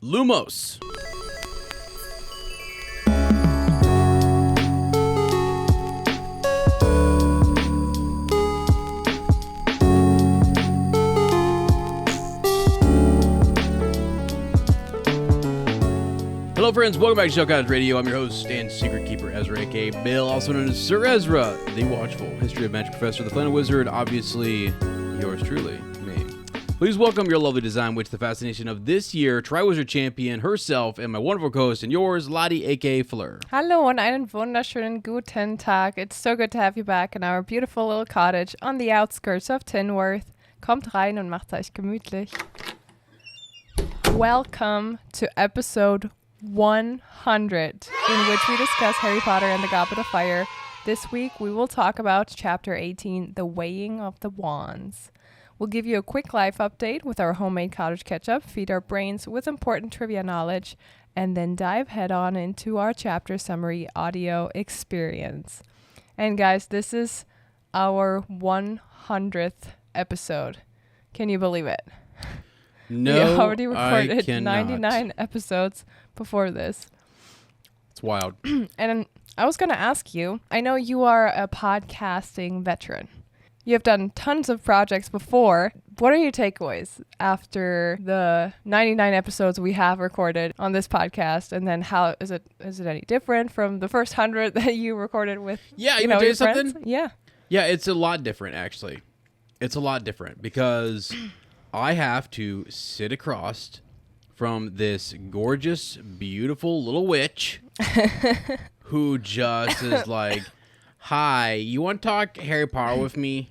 Lumos. Hello, friends. Welcome back to Shellcast Radio. I'm your host and secret keeper, Ezra, a.k.a. Bill, also known as Sir Ezra, the Watchful History of Magic Professor, the Flannel Wizard, obviously yours truly, me. Please welcome your lovely design witch, the fascination of this year, Triwizard Champion herself, and my wonderful co-host and yours, Lottie, a.k.a. Fleur. Hallo und einen wunderschönen guten Tag. It's so good to have you back in our beautiful little cottage on the outskirts of Tinworth. Kommt rein und macht's euch gemütlich. Welcome to episode 100, in which we discuss Harry Potter and the Goblet of Fire. This week, we will talk about Chapter 18, The Weighing of the Wands. We'll give you a quick life update with our homemade cottage ketchup, feed our brains with important trivia knowledge, and then dive head on into our chapter summary audio experience. And guys, this is our 100th episend. Can you believe it? No, we already recorded I cannot. 99 episodes before this. It's wild. And I was going to ask you, I know you are a podcasting veteran. You have done tons of projects before. What are your takeaways after the 99 episodes we have recorded on this podcast? And then how is it any different from the first 100 that you recorded with Yeah, you want to tell you friends? something? Yeah. Yeah, it's a lot different, actually. It's a lot different because I have to sit across from this gorgeous, beautiful little witch who just is like, "Hi, you want to talk Harry Potter with me?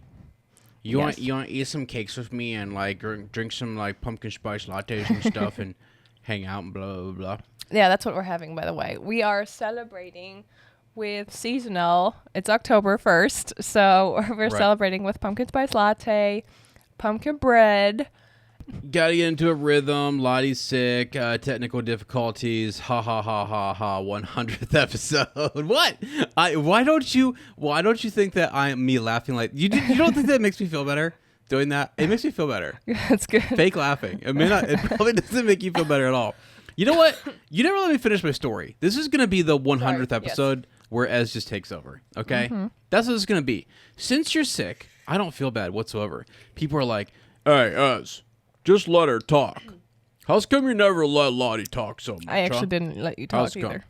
You want to eat some cakes with me and like drink some like pumpkin spice lattes and stuff and hang out and blah blah blah." Yeah, that's what we're having, by the way. We are celebrating with seasonal. It's October 1st, so we're celebrating with pumpkin spice latte, pumpkin bread. Gotta get into a rhythm. Lottie's sick. Technical difficulties. Ha ha ha ha ha. 100th episode. What? Why don't you think that I'm me laughing like you don't think that makes me feel better doing that? It makes me feel better. That's good. Fake laughing. It may not. It probably doesn't make you feel better at all. You know what? You never let me finish my story. This is gonna be the 100th episode where Ez just takes over. Okay, That's what it's gonna be. Since you're sick, I don't feel bad whatsoever. People are like, "Hey, Ez, just let her talk. How's come you never let Lottie talk so much?" I actually didn't let you talk either.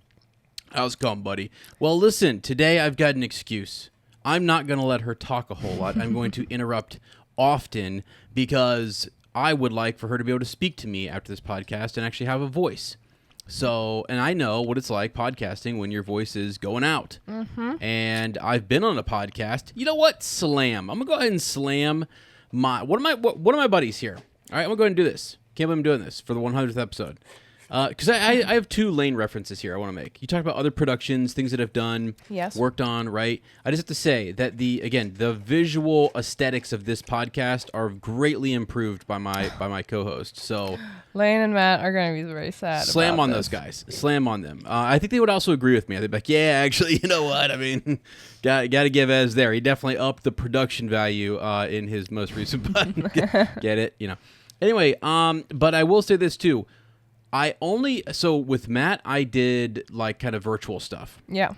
How's come, buddy? Well, listen, today I've got an excuse. I'm not going to let her talk a whole lot. I'm going to interrupt often because I would like for her to be able to speak to me after this podcast and actually have a voice. So, and I know what it's like podcasting when your voice is going out. Mm-hmm. And I've been on a podcast. You know what? Slam. I'm going to go ahead and slam one of my buddies here. All right, I'm going to go ahead and do this. Can't believe I'm doing this for the 100th episode. Because I have two Lane references here I want to make. You talked about other productions, things that I've done, worked on, right? I just have to say that the visual aesthetics of this podcast are greatly improved by my co-host. So Lane and Matt are going to be very sad. Slam on this. those guys. Slam on them. I think they would also agree with me. They'd be like, yeah, actually, you know what? I mean, got to give Ez there. He definitely upped the production value in his most recent button. Get it? You know. Anyway, but I will say this too. So with Matt, I did like kind of virtual stuff. Yeah.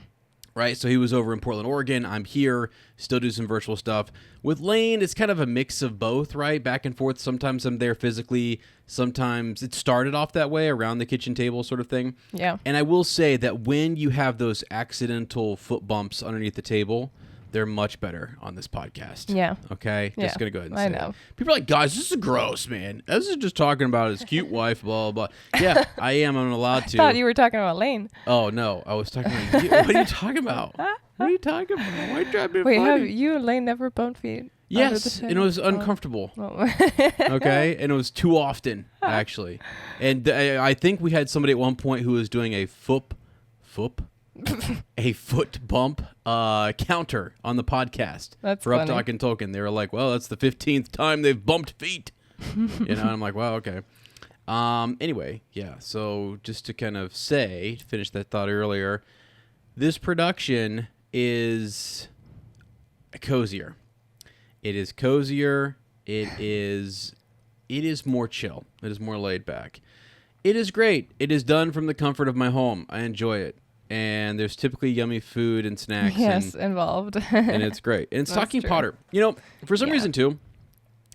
Right? So he was over in Portland, Oregon. I'm here, still do some virtual stuff. With Lane, it's kind of a mix of both, right? Back and forth. Sometimes I'm there physically. Sometimes it started off that way, around the kitchen table sort of thing. Yeah. And I will say that when you have those accidental foot bumps underneath the table, they're much better on this podcast. Yeah. Okay? Yeah. Just going to go ahead and say I know. it. People are like, guys, this is gross, man. This is just talking about his cute wife, blah, blah, blah. Yeah, I am. I'm allowed to. I thought you were talking about Lane. Oh, no. I was talking about you. What are you talking about? What are you talking about? Why are you trying to be Wait, funny? have you and Lane never bone feet? Yes, and it was uncomfortable. Oh. Okay? And it was too often, actually. And I think we had somebody at one point who was doing a foot bump counter on the podcast. That's for funny. Uptalk and Tolkien. They were like, well, that's the 15th time they've bumped feet. And I'm like, well, okay. Anyway, yeah, so just to kind of finish that thought earlier, this production is cozier. It is cozier. It is more chill. It is more laid back. It is great. It is done from the comfort of my home. I enjoy it. And there's typically yummy food and snacks. Involved. And it's great. And it's That's Talking true. Potter. You know, for some reason, too,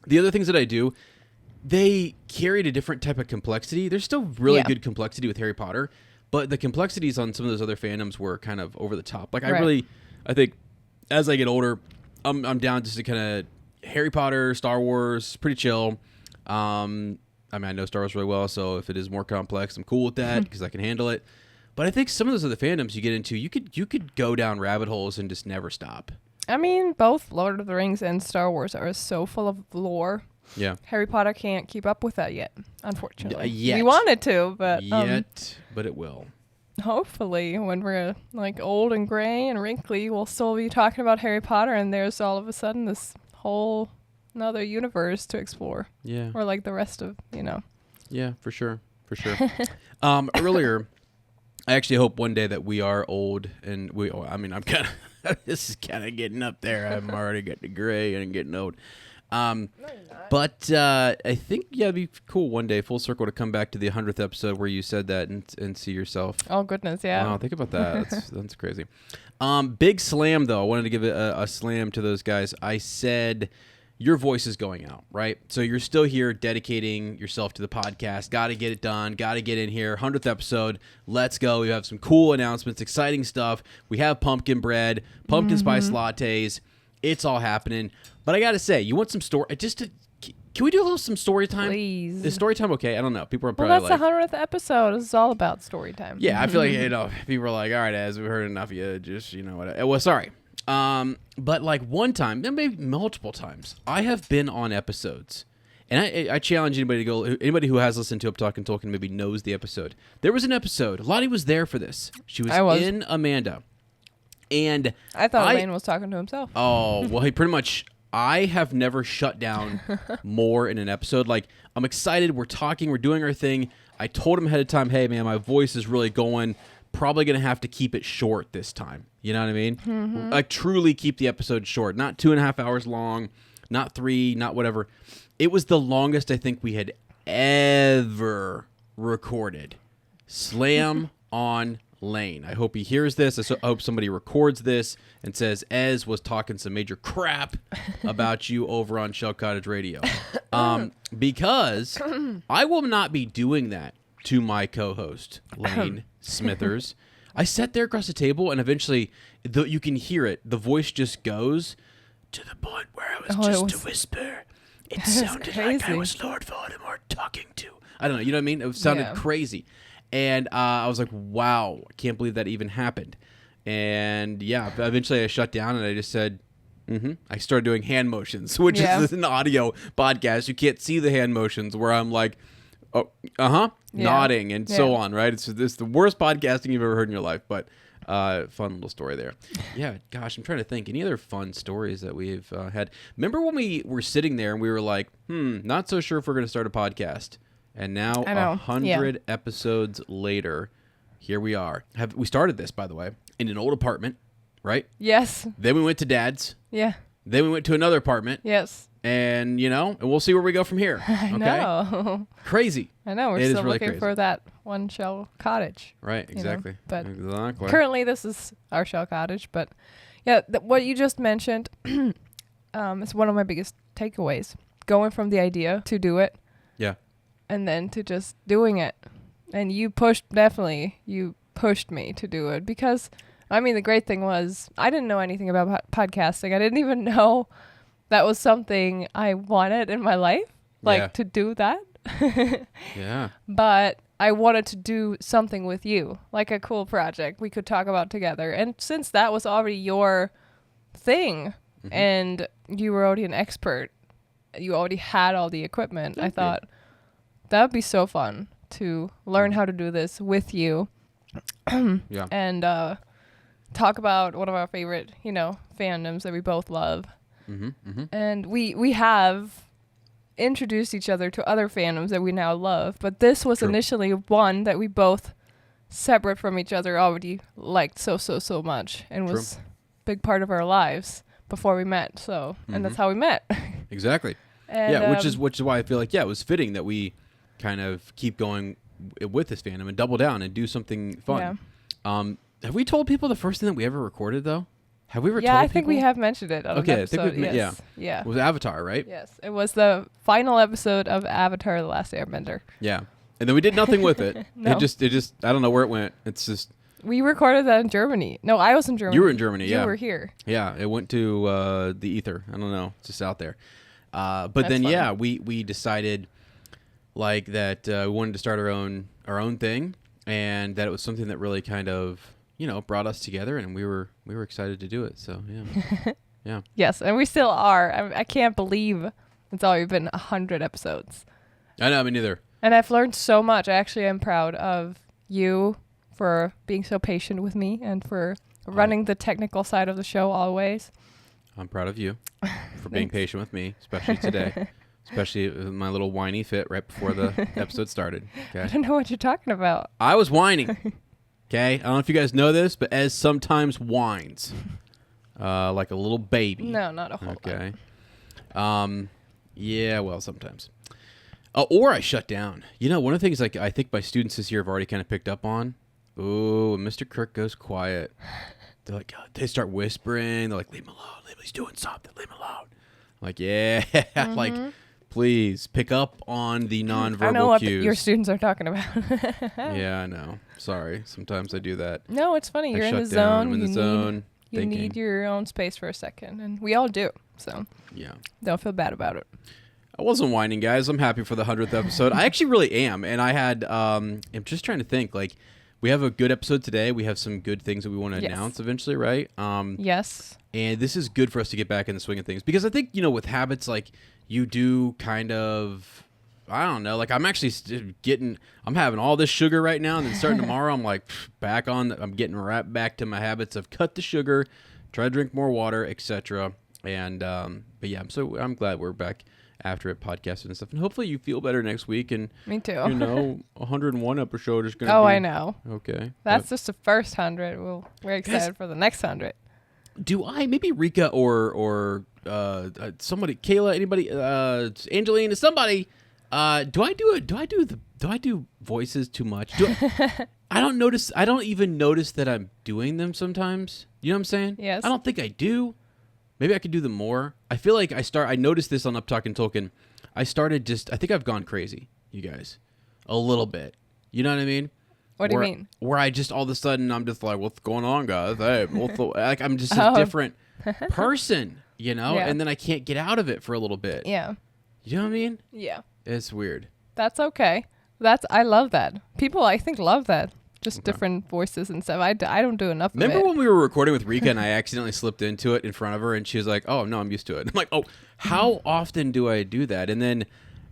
the other things that I do, they carried a different type of complexity. There's still really good complexity with Harry Potter, but the complexities on some of those other fandoms were kind of over the top. Like, I think as I get older, I'm down just to kind of Harry Potter, Star Wars, pretty chill. I mean, I know Star Wars really well, so if it is more complex, I'm cool with that because I can handle it. But I think some of those other fandoms you get into, you could go down rabbit holes and just never stop. I mean, both Lord of the Rings and Star Wars are so full of lore. Yeah. Harry Potter can't keep up with that yet, unfortunately. Yet. We wanted to, but but it will. Hopefully, when we're like old and gray and wrinkly, we'll still be talking about Harry Potter, and there's all of a sudden this whole another universe to explore. Yeah. Or like the rest of, Yeah, for sure. Earlier, I actually hope one day that we are old and I'm kind of, this is kind of getting up there. I'm already getting gray and getting old. No, you're not. But I think, it'd be cool one day, full circle, to come back to the 100th episode where you said that and see yourself. Oh, goodness, yeah. Wow, think about that. That's crazy. Big slam, though. I wanted to give a slam to those guys. I said your voice is going out, right? So you're still here dedicating yourself to the podcast. Got to get it done. Got to get in here. 100th episode. Let's go. We have some cool announcements, exciting stuff. We have pumpkin bread, pumpkin spice lattes. It's all happening. But I got to say, you want some story? Can we do some story time? Please. Is story time okay? I don't know. People are probably that's the 100th episode. This is all about story time. Yeah, I feel like, people are like, all right, as we've heard enough of you, just, what. Well, sorry. But like one time, maybe multiple times, I have been on episodes, and I challenge anybody who has listened to Up Talking Tolkien maybe knows the episode. There was an episode. Lottie was there for this. She was in Amanda. And I thought Elaine was talking to himself. Oh, well, he pretty much, I have never shut down more in an episode. Like, I'm excited. We're talking. We're doing our thing. I told him ahead of time, hey, man, my voice is really going. Probably going to have to keep it short this time. You know what I mean? Mm-hmm. Like, truly keep the episode short. Not 2.5 hours long, not 3, not whatever. It was the longest I think we had ever recorded. Slam on Lane. I hope he hears this. I hope somebody records this and says, Ez was talking some major crap about you over on Shell Cottage Radio. Because I will not be doing that to my co-host, Lane Smithers. I sat there across the table, and eventually, you can hear it. The voice just goes to the point where I was just a whisper. It sounded like I was Lord Voldemort talking to. I don't know. You know what I mean? It sounded crazy. And I was like, wow, I can't believe that even happened. And eventually I shut down and I just said, I started doing hand motions, which is an audio podcast. You can't see the hand motions where I'm like, nodding and so on, right? It's the worst podcasting you've ever heard in your life, but fun little story there. Yeah, gosh, I'm trying to think. Any other fun stories that we've had? Remember when we were sitting there and we were like, not so sure if we're going to start a podcast. And now 100 episodes later, here we are. We started this, by the way, in an old apartment, right? Yes. Then we went to Dad's. Yeah. Then we went to another apartment. Yes. And, and we'll see where we go from here. Okay? I know. Crazy. I know. We're still looking for that one shell cottage. Right. Exactly. But exactly. Currently, this is our shell cottage. But, what you just mentioned is one of my biggest takeaways. Going from the idea to do it. Yeah. And then to just doing it. And you pushed me to do it because, the great thing was I didn't know anything about podcasting. I didn't even know that was something I wanted in my life, to do that. Yeah. But I wanted to do something with you, like a cool project we could talk about together. And since that was already your thing and you were already an expert, you already had all the equipment, I thought that would be so fun to learn how to do this with you. And talk about one of our favorite, fandoms that we both love. And we have introduced each other to other fandoms that we now love, but this was initially one that we both, separate from each other, already liked so much and was a big part of our lives before we met. So, and that's how we met. Exactly. And, which is why I feel like, it was fitting that we kind of keep going with this fandom and double down and do something fun. Have we told people the first thing that we ever recorded though? Have we ever told people? Yeah, I think we have mentioned it on an episode. I think yes. Yeah. It was Avatar, right? Yes. It was the final episode of Avatar: The Last Airbender. Yeah. And then we did nothing with it. No. It just I don't know where it went. It's just we recorded that in Germany. No, I was in Germany. You were in Germany, yeah. You were here. Yeah, it went to the ether. I don't know. It's just out there. But That's then funny. yeah, we decided like that we wanted to start our own thing, and that it was something that really kind of, brought us together, and we were excited to do it. So, yeah. Yeah. Yes, and we still are. I can't believe it's already been 100 episodes. I know, me neither. And I've learned so much. I actually am proud of you for being so patient with me and for running the technical side of the show always. I'm proud of you for being patient with me, especially today. Especially with my little whiny fit right before the episode started. I Okay. don't know what you're talking about. I was whining. Okay. I don't know if you guys know this, but Ez sometimes whines. Like a little baby. No, not a whole lot. Okay. Yeah, well, sometimes. Or I shut down. One of the things like I think my students this year have already kind of picked up on. Oh, when Mr. Kirk goes quiet, they're like, they start whispering. They're like, leave him alone. He's doing something. Leave him alone. I'm like, yeah. Like, please pick up on the nonverbal I know what cues. your students are talking about. Yeah, I know. Sorry. Sometimes I do that. No, it's funny. You're I in the shut down. zone. I'm in the zone. You thinking. need your own space for a second, and we all do. So Yeah. don't feel bad about it. I wasn't whining, guys. I'm happy for the 100th episode. I actually really am. And I had, I'm just trying to think, like, we have a good episode today. We have some good things that we want to announce eventually, right? Yes. And this is good for us to get back in the swing of things. Because I think, with habits, like, you do kind of, I don't know, like, I'm actually I'm having all this sugar right now. And then starting tomorrow, I'm like, I'm getting right back to my habits of cut the sugar, try to drink more water, etc. And, but yeah, I'm glad we're back after it, podcasting and stuff, and hopefully you feel better next week. And Me too. 101 episode is gonna be. Oh, I know. Okay, That's just the first 100. We're excited for the next 100. do I maybe Rika or somebody, Kayla, anybody, Angelina, somebody? Do I do voices too much? I don't even notice that I'm doing them sometimes. You know what I'm saying? Yes. I don't think I do. Maybe I could do them more. I feel like I noticed this on Up Talking Tolkien. I think I've gone crazy, you guys. A little bit. You know what I mean? What do you mean? Where I just all of a sudden I'm just like, what's going on, guys? Hey, like I'm just a different person, Yeah. and then I can't get out of it for a little bit. Yeah. You know what I mean? Yeah. It's weird. That's okay. I love that. People, I think, love that. Just different voices and stuff. I don't do enough of it. Remember when we were recording with Rika and I accidentally slipped into it in front of her and she was like, oh, no, I'm used to it. I'm like, oh, how often do I do that? And then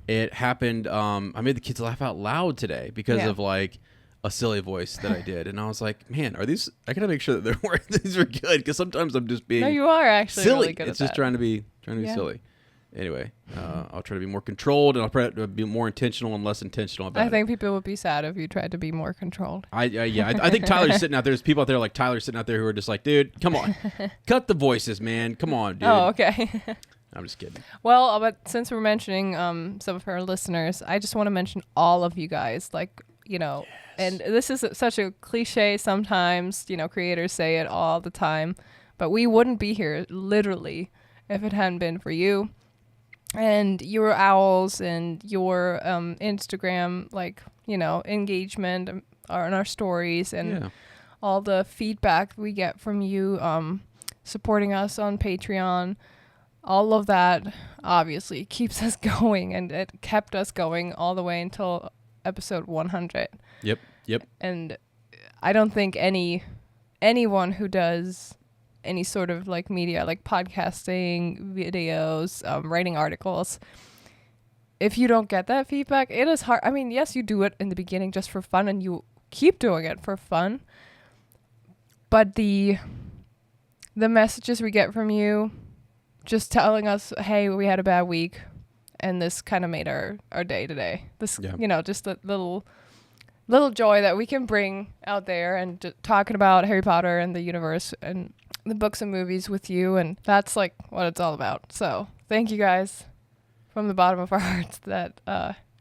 it happened. I made the kids laugh out loud today because of like a silly voice that I did. And I was like, man, I got to make sure that these are good because sometimes I'm just being No, you are actually silly. really good It's at just that. trying to be silly. Anyway, I'll try to be more controlled, and I'll try to be more intentional and less intentional about it. I think people would be sad if you tried to be more controlled. I think Tyler's sitting out there. There's people out there like Tyler sitting out there who are just like, dude, come on. Cut the voices, man. Come on, dude. Oh, okay. I'm just kidding. Well, but since we're mentioning some of our listeners, I just want to mention all of you guys. Like, and this is such a cliche sometimes, creators say it all the time, but we wouldn't be here literally if it hadn't been for you. And your owls and your Instagram, engagement on our stories and all the feedback we get from you supporting us on Patreon, all of that obviously keeps us going, and it kept us going all the way until episode 100. Yep. And I don't think anyone who does any sort of like media, like podcasting, videos, writing articles, if you don't get that feedback, it is hard. I mean, yes, you do it in the beginning just for fun and you keep doing it for fun, but the messages we get from you just telling us, hey, we had a bad week and this kind of made our day today. This, just a little joy that we can bring out there and talking about Harry Potter and the universe and the books and movies with you, and that's like what it's all about. So thank you guys from the bottom of our hearts that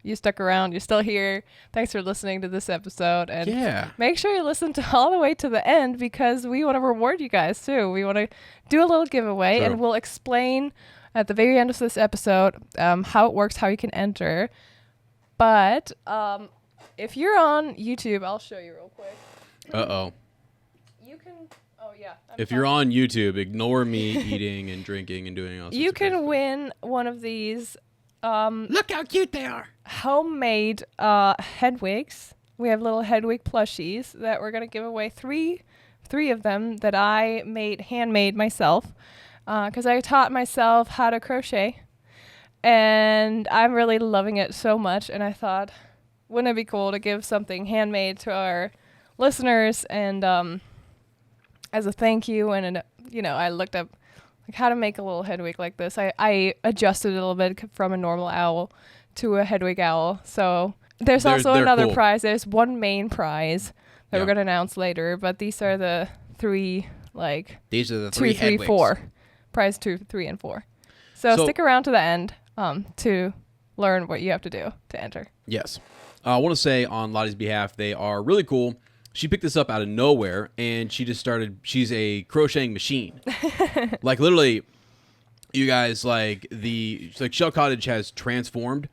you stuck around. You're still here. Thanks for listening to this episode. And Yeah. make sure you listen to all the way to the end because we want to reward you guys too. We want to do a little giveaway, True. and we'll explain at the very end of this episode how it works, how you can enter. But if you're on YouTube, I'll show you real quick. Uh-oh. You can... Oh, yeah. If you're on YouTube, ignore me eating and drinking and doing all sorts You of crazy can stuff. win one of these Look how cute they are. homemade Hedwigs. We have little Hedwig plushies that we're going to give away. Three of them that I handmade myself because I taught myself how to crochet. And I'm really loving it so much. And I thought, wouldn't it be cool to give something handmade to our listeners and as a thank you. And, I looked up like how to make a little Hedwig like this. I adjusted it a little bit from a normal owl to a Hedwig owl. So there's also they're another cool. prize. There's one main prize that Yeah. we're going to announce later. But these are the three, These are the 2, three 3, Hedwigs. 4. Prize 2, 3, and 4. So stick around to the end to learn what you have to do to enter. Yes. I want to say on Lottie's behalf, they are really cool. She picked this up out of nowhere, and she just started. She's a crocheting machine. Like, literally, you guys, Shell Cottage has transformed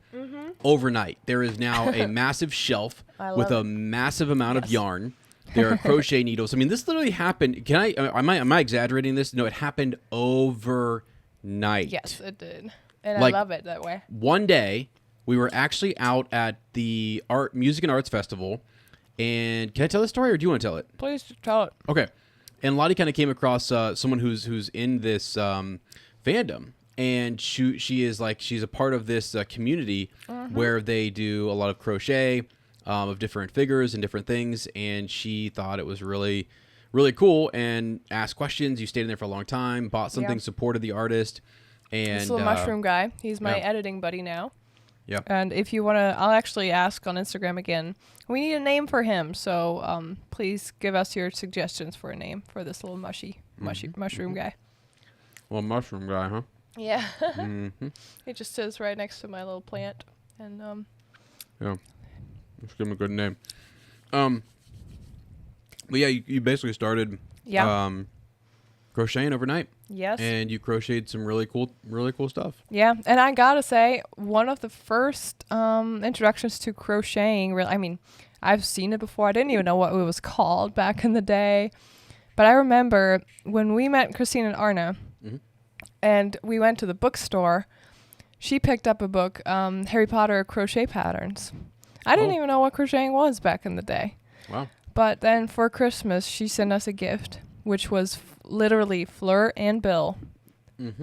overnight. There is now a massive shelf with a massive amount of yarn. There are crochet needles. I mean, this literally happened. Am I exaggerating this? No, it happened overnight. Yes, it did. And Like- I love it that way. One day, we were actually out at the Music and Arts Festival, and can I tell this story, or do you want to tell it? Please tell it. Okay. And Lottie kind of came across someone who's in this fandom, and she's a part of this community where they do a lot of crochet of different figures and different things, and she thought it was really, really cool and asked questions. You stayed in there for a long time, bought something, supported the artist, and This little mushroom guy. He's my yeah. editing buddy now. Yeah. And if you want to, I'll actually ask on Instagram again. We need a name for him, so please give us your suggestions for a name for this little mushy mushroom guy. Well, mushroom guy, huh? Yeah. Mm-hmm. He just sits right next to my little plant, and Yeah. Let's give him a good name. But yeah, you basically started crocheting overnight. yes. And you crocheted some really cool stuff. Yeah, and I gotta say, one of the first introductions to crocheting, I've seen it before. I didn't even know what it was called back in the day. But I remember when we met Christine and Arna, and we went to the bookstore, she picked up a book, Harry Potter Crochet Patterns. I didn't even know what crocheting was back in the day. Wow. But then for Christmas, she sent us a gift, which was literally Fleur and Bill.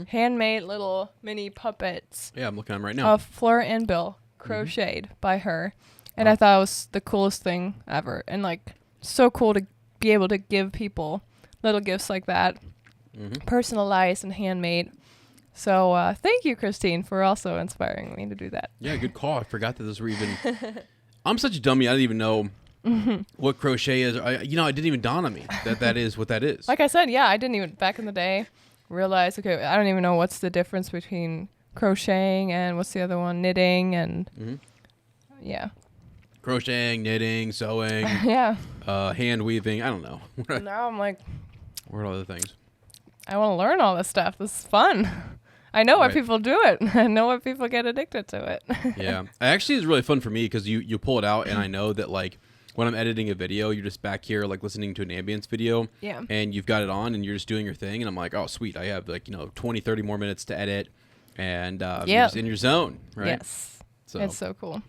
Handmade little mini puppets Yeah, I'm looking at them right now. of Fleur and Bill crocheted by her. And I thought it was the coolest thing ever. And so cool to be able to give people little gifts like that, personalized and handmade. So thank you, Christine, for also inspiring me to do that. Yeah, good call. I forgot that those were even... I'm such a dummy. I didn't even know what crochet is. It didn't even dawn on me that is what that is. Like I said, yeah, I didn't even, back in the day, realize, okay, I don't even know what's the difference between crocheting and what's the other one, knitting and, yeah. Crocheting, knitting, sewing, Yeah. hand weaving. I don't know. Now I'm like, What are other things? I want to learn all this stuff. This is fun. I know why Right. people do it. I know why people get addicted to it. Yeah. Actually, it's really fun for me because you pull it out, and I know that, when I'm editing a video, you're just back here, listening to an ambience video. Yeah. And you've got it on, and you're just doing your thing, and I'm like, oh, sweet. I have, 20, 30 more minutes to edit, and you're just in your zone, right? Yes. So It's so cool.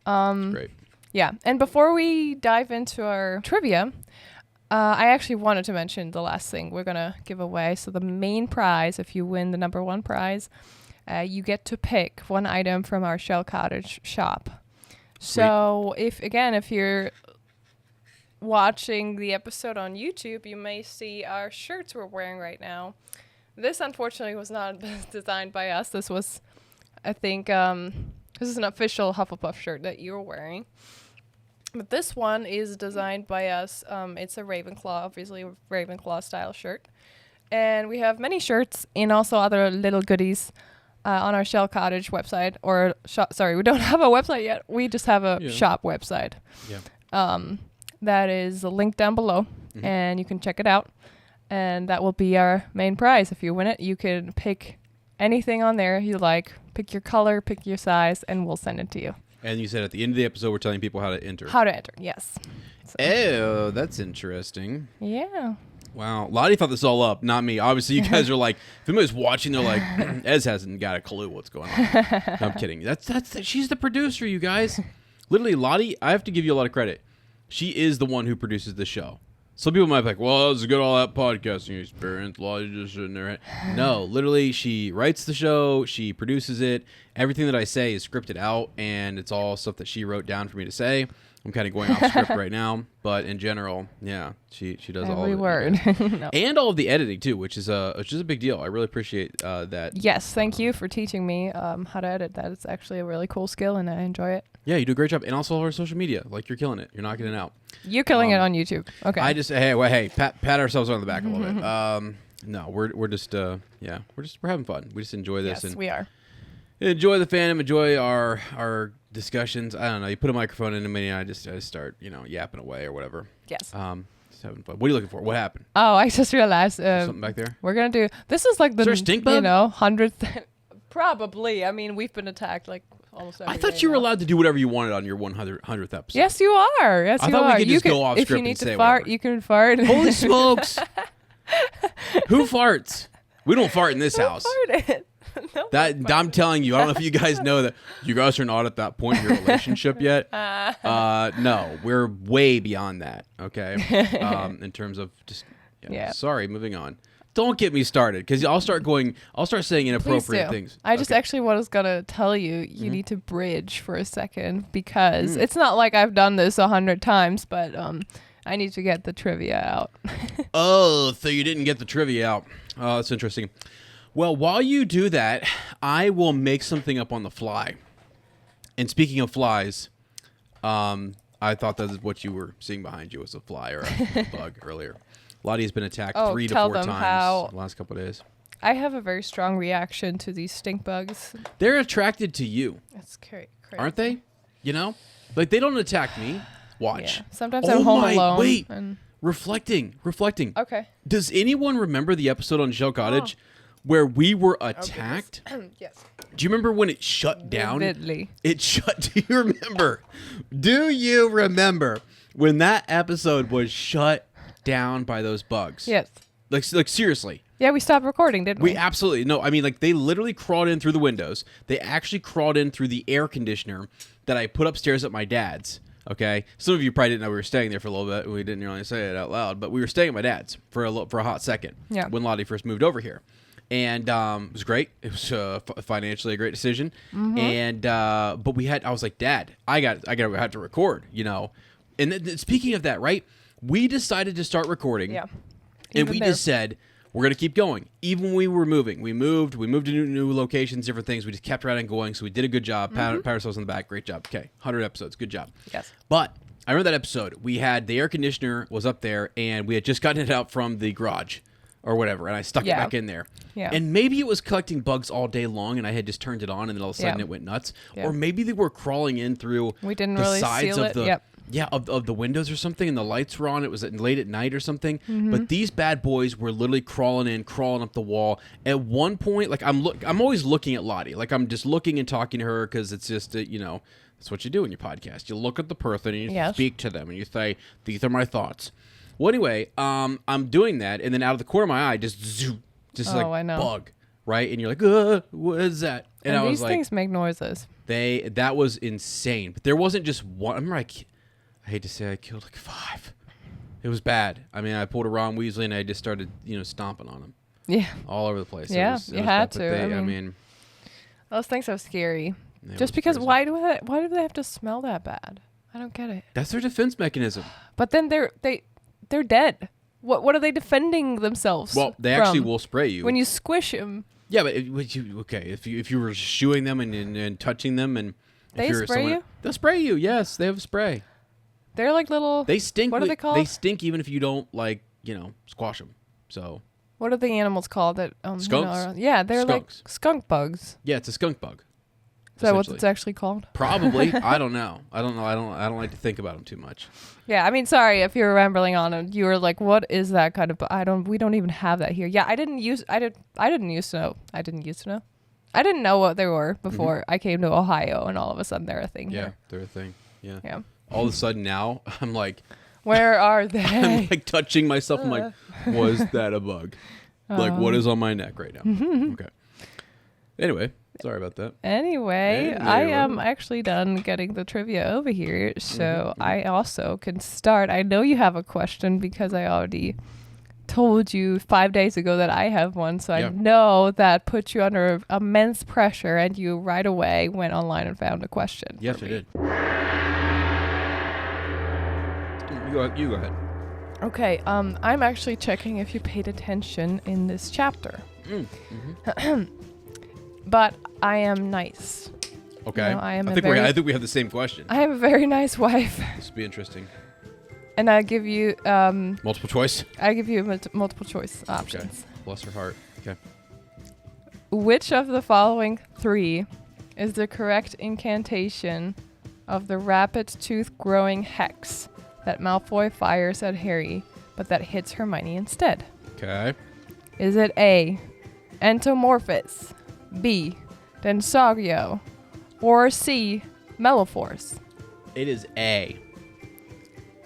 it's great. Yeah. And before we dive into our trivia, I actually wanted to mention the last thing we're going to give away. So the main prize, if you win the number one prize, you get to pick one item from our Shell Cottage shop. Sweet. So if you're watching the episode on YouTube, you may see our shirts we're wearing right now. This, unfortunately, was not designed by us. This was, I think, this is an official Hufflepuff shirt that you're wearing. But this one is designed by us. It's a Ravenclaw, obviously a Ravenclaw style shirt. And we have many shirts and also other little goodies. on our Shell Cottage website, or sorry, we don't have a website yet. We just have a shop website. Yeah. That is linked down below, and you can check it out. And that will be our main prize. If you win it, you can pick anything on there you like. Pick your color, pick your size, and we'll send it to you. And you said at the end of the episode, we're telling people how to enter. How to enter, yes. So. Oh, that's interesting. Yeah. Wow. Lottie thought this all up, not me. Obviously, you guys are like, if anybody's watching, they're like, Ez hasn't got a clue what's going on. No, I'm kidding. She's the producer, you guys. Literally, Lottie, I have to give you a lot of credit. She is the one who produces the show. Some people might be like, well, it's good all that podcasting experience. Lottie just sitting there. No, literally, she writes the show. She produces it. Everything that I say is scripted out, and it's all stuff that she wrote down for me to say. I'm kind of going off script right now, but in general, yeah, she does all of it. Every word. No. And all of the editing, too, which is a big deal. I really appreciate that. Yes, thank you for teaching me how to edit. That is actually a really cool skill, and I enjoy it. Yeah, you do a great job. And also all our social media. Like, you're killing it. You're knocking it out. You're killing it on YouTube. Okay. Hey, pat ourselves on the back a little bit. No, we're just we're having fun. We just enjoy this. Yes, we are. Enjoy the fandom, enjoy our discussions. I don't know. You put a microphone into me, and I just start, yapping away or whatever. Yes. Just having fun. What are you looking for? What happened? Oh, I just realized Something back there. We're gonna do. This is like the 100th. Probably. I mean, we've been attacked like almost every I thought you were allowed to do whatever you wanted on your 100th episode. Yes, you are. Yes, I you thought are. we could just go off if script you need and to say fart, whatever. you can fart. Holy smokes! Who farts? We don't fart in this house. Farted. No, I'm telling you, I don't know if you guys know that you guys are not at that point in your relationship yet. No, we're way beyond that. Okay, in terms of just Sorry, moving on. Don't get me started, because I'll start saying inappropriate things. I just actually was gonna tell you, you need to bridge for a second, because it's not like I've done this 100 times, but I need to get the trivia out. Oh, so you didn't get the trivia out. Oh, that's interesting. Well, while you do that, I will make something up on the fly. And speaking of flies, I thought that is what you were seeing behind you was a fly or a bug earlier. Lottie has been attacked 3 to 4 times the last couple of days. I have a very strong reaction to these stink bugs. They're attracted to you. That's crazy. Aren't they? Like they don't attack me. Watch. Yeah. Sometimes I'm home alone. Wait. Reflecting. Okay. Does anyone remember the episode on Shell Cottage where we were attacked? Yes. Do you remember when it shut down? Vividly. It shut. Do you remember? Do you remember when that episode was shut down by those bugs? Yes. Like seriously. Yeah, we stopped recording, didn't we? We absolutely no. I mean, like they literally crawled in through the windows. They actually crawled in through the air conditioner that I put upstairs at my dad's. Okay, some of you probably didn't know we were staying there for a little bit. We didn't really say it out loud, but we were staying at my dad's for a hot second. Yeah. When Lottie first moved over here, and it was great. It was financially a great decision. And but I was like, Dad, I have to record. And speaking of that, right? We decided to start recording. Yeah. And we just said, we're going to keep going. Even when we were moving. We moved to new locations, different things. We just kept right on going. So we did a good job. Pat ourselves on the back. Great job. Okay. 100 episodes. Good job. Yes. But I remember that episode. We had the air conditioner was up there, and we had just gotten it out from the garage or whatever. And I stuck it back in there. Yeah. And maybe it was collecting bugs all day long, and I had just turned it on, and then all of a sudden it went nuts. Yeah. Or maybe they were crawling in through the sides of the... Yeah, of the windows or something, and the lights were on. It was late at night or something. But these bad boys were literally crawling up the wall. At one point, like I'm always looking at Lottie. Like I'm just looking and talking to her because it's just that's what you do in your podcast. You look at the person and you speak to them and you say, "These are my thoughts." Well, anyway, I'm doing that, and then out of the corner of my eye, bug, right? And you're like, what is that? And I was these things make noises. That was insane. But there wasn't just one. I remember I hate to say I killed like 5. It was bad. I mean, I pulled a Ron Weasley and I just started, stomping on them. Yeah. All over the place. Yeah, you had to. I mean, those things are scary. Just because, why do they have to smell that bad? I don't get it. That's their defense mechanism. But then they're dead. What are they defending themselves? Well, they actually will spray you when you squish them. Yeah, but if you were shooing them and touching them and they spray you, they'll spray you. Yes, they have a spray. They're like little. They stink. What are they called? They stink even if you don't squash them. So. What are the animals called that? Skunks? Yeah, they're Skunks. like skunk bugs. Yeah, it's a skunk bug. Is that what essentially. it's actually called? Probably. I don't know. I don't like to think about them too much. Yeah, I mean, sorry if you're rambling on and you were like, "What is that kind of?" We don't even have that here. Yeah, I didn't used to know. I didn't know what they were before I came to Ohio, and all of a sudden they're a thing Yeah, here. they're a thing. Yeah. Yeah. All of a sudden now, I'm like, Where are they? I'm like touching myself. I'm like, was that a bug? Like, what is on my neck right now? Okay. Anyway, sorry about that. Anyway, I am actually done getting the trivia over here, so I also can start. I know you have a question because I already told you 5 days ago that I have one, so I know that put you under immense pressure, and you right away went online and found a question. Yes, I did. You go ahead. Okay, I'm actually checking if you paid attention in this chapter. But I am nice. Okay. You know, I think we have the same question. I am a very nice wife. This will be interesting. And I give you Multiple choice. I give you multiple choice options. Okay. Bless her heart. Okay. Which of the following three is the correct incantation of the rapid tooth growing hex that Malfoy fires at Harry, but that hits Hermione instead? Okay. Is it A, Entomorphos, B, Densagio, or C, Maleforce? It is A.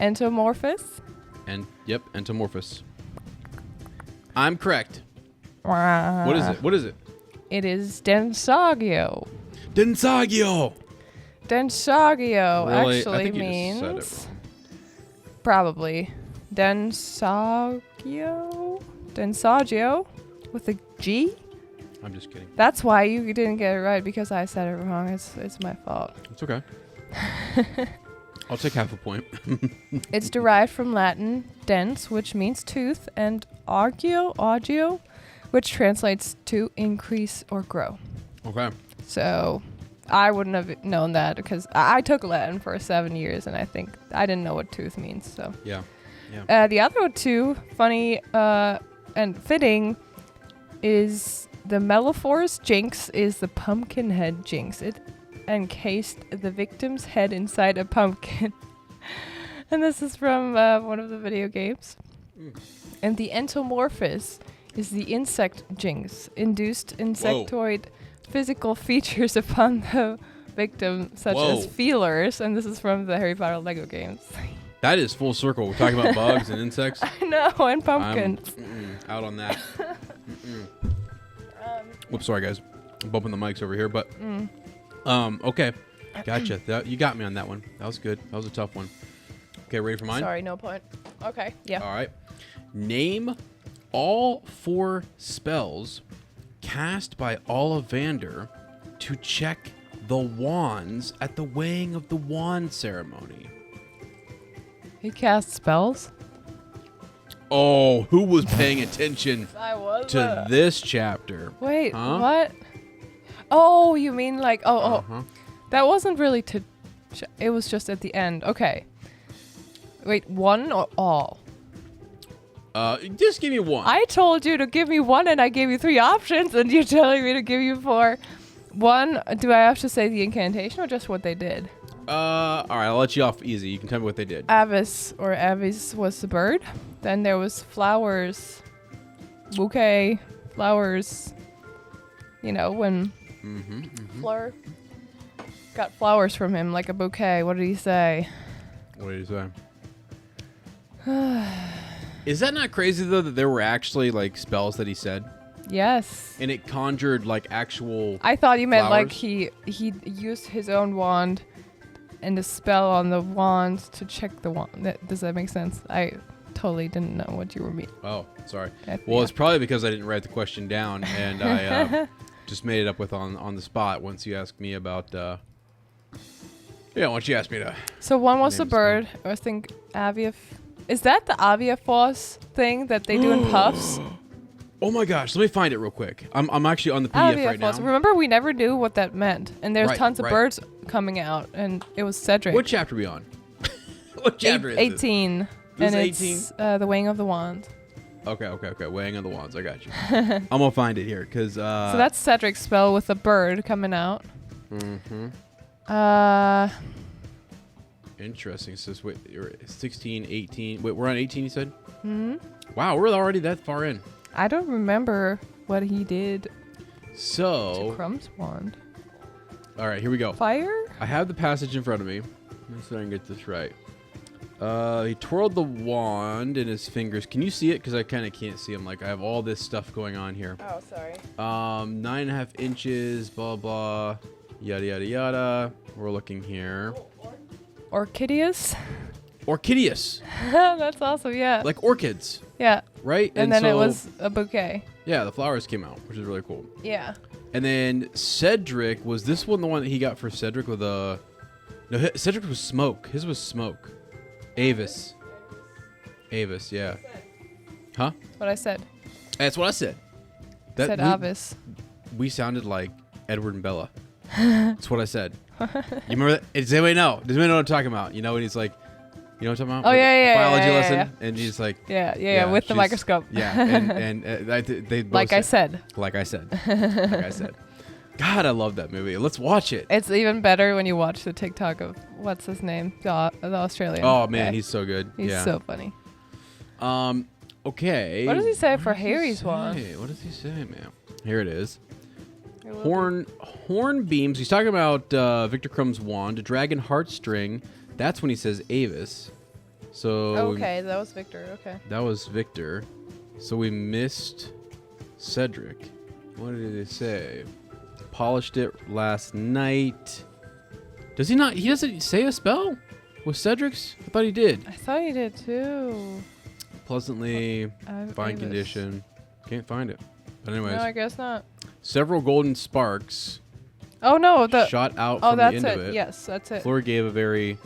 Entomorphos? Entomorphos. I'm correct. What What is it? It is Densagio. Densagio. Densagio Really? I actually think you means just said it wrong. probably Densagio with a G. I'm just kidding. That's why you didn't get it right, because I said it wrong. It's my fault. It's okay. I'll take half a point. It's derived from Latin dens, which means tooth, and agio, which translates to increase or grow. Okay. So I wouldn't have known that because I took Latin for 7 years, and I think I didn't know what tooth means. So Yeah. the other two, funny and fitting, is the Maleforce jinx is the pumpkin head jinx. It encased the victim's head inside a pumpkin. And this is from one of the video games. And the Entomorphos is the insect jinx, induced insectoid physical features upon the victim, such as feelers. And this is from the Harry Potter Lego games. That is full circle. We're talking about bugs and insects. I know, and pumpkins. I'm out on that. Whoops, sorry guys. I'm bumping the mics over here, but okay. Gotcha. You got me on that one. That was good. That was a tough one. Okay, ready for mine? Sorry, no point. Okay, yeah. All right. Name all 4 spells cast by Ollivander to check the wands at the weighing of the wand ceremony. He casts spells? Oh, who was paying attention I was to this chapter? Wait, Huh? what? Oh, you mean like that wasn't really to it was just at the end. Okay. Wait, one or all? Just give me one. I told you to give me one, and I gave you 3 options, and you're telling me to give you 4. One, do I have to say the incantation or just what they did? All right, I'll let you off easy. You can tell me what they did. Avis was the bird. Then there was flowers, bouquet, flowers. You know, when Fleur got flowers from him like a bouquet. What did he say? What did he say? Is that not crazy though that there were actually like spells that he said? Yes. And it conjured like actual I thought you meant like flowers? he used his own wand and a spell on the wand to check the wand. Does that make sense? I totally didn't know what you were meaning. Oh, sorry. Yeah. Well, it's probably because I didn't write the question down and I just made it up with on the spot once you asked me about once you asked me to. So one was the name bird. I think Avia. Is that the Aviaphos thing that they do in puffs? Oh my gosh, let me find it real quick. I'm actually on the PDF right now. Remember, we never knew what that meant, and there's Right, tons of right. birds coming out, and it was Cedric. What chapter are we on? What chapter is 18. This And is it's the weighing of the wand. Okay. Weighing of the Wands. I got you. I'm gonna find it here because. So that's Cedric's spell with a bird coming out. Mm-hmm. Interesting. So wait, you're 16, 18. Wait, we're on 18. You said. Hmm. Wow, we're already that far in. I don't remember what he did So. to Crumb's wand. All right, here we go. Fire? I have the passage in front of me. Let's see if I can get this right. He twirled the wand in his fingers. Can you see it? Because I kind of can't see him. Like, I have all this stuff going on here. Oh, sorry. 9.5 inches, blah, blah, yada, yada, yada. We're looking here. Orchideus? Orchideus. That's awesome, yeah. Like orchids, Yeah. right? And then so, it was a bouquet. Yeah, the flowers came out, which is really cool. Yeah. And then Cedric, was this one the one that he got for Cedric with a... No, Cedric was smoke. His was smoke. Avis, yeah. Huh? What I said. That's what I said. Said Avis. We sounded like Edward and Bella. That's what I said. You remember that? Does anybody know? Does anybody know what I'm talking about? You know when he's like, you know what I'm talking about? Oh, yeah. Biology Yeah, lesson. And he's like. Yeah, with the she's- microscope. Yeah, and they both Like I said. Like I said. God, I love that movie. Let's watch it. It's even better when you watch the TikTok of, what's his name? The Australian. Oh, man, guy. he's so good. He's yeah. so funny. Okay. What does he say for What does he Harry's say? wand? What does he say, man? Here it is. Horn beams. He's talking about Victor Crumb's wand. A dragon heartstring. That's when he says Avis. So Okay, that was Victor. Okay. that was Victor. So we missed Cedric. What did they say? Polished it last night. Does he not? He doesn't say a spell with Cedric's? I thought he did. I thought he did too. Pleasantly fine Avis. condition. Can't find it. But anyways, No, I guess not. several golden sparks Oh no, shot out oh from that's the end of it. it. Yes, that's it. Fleur gave a very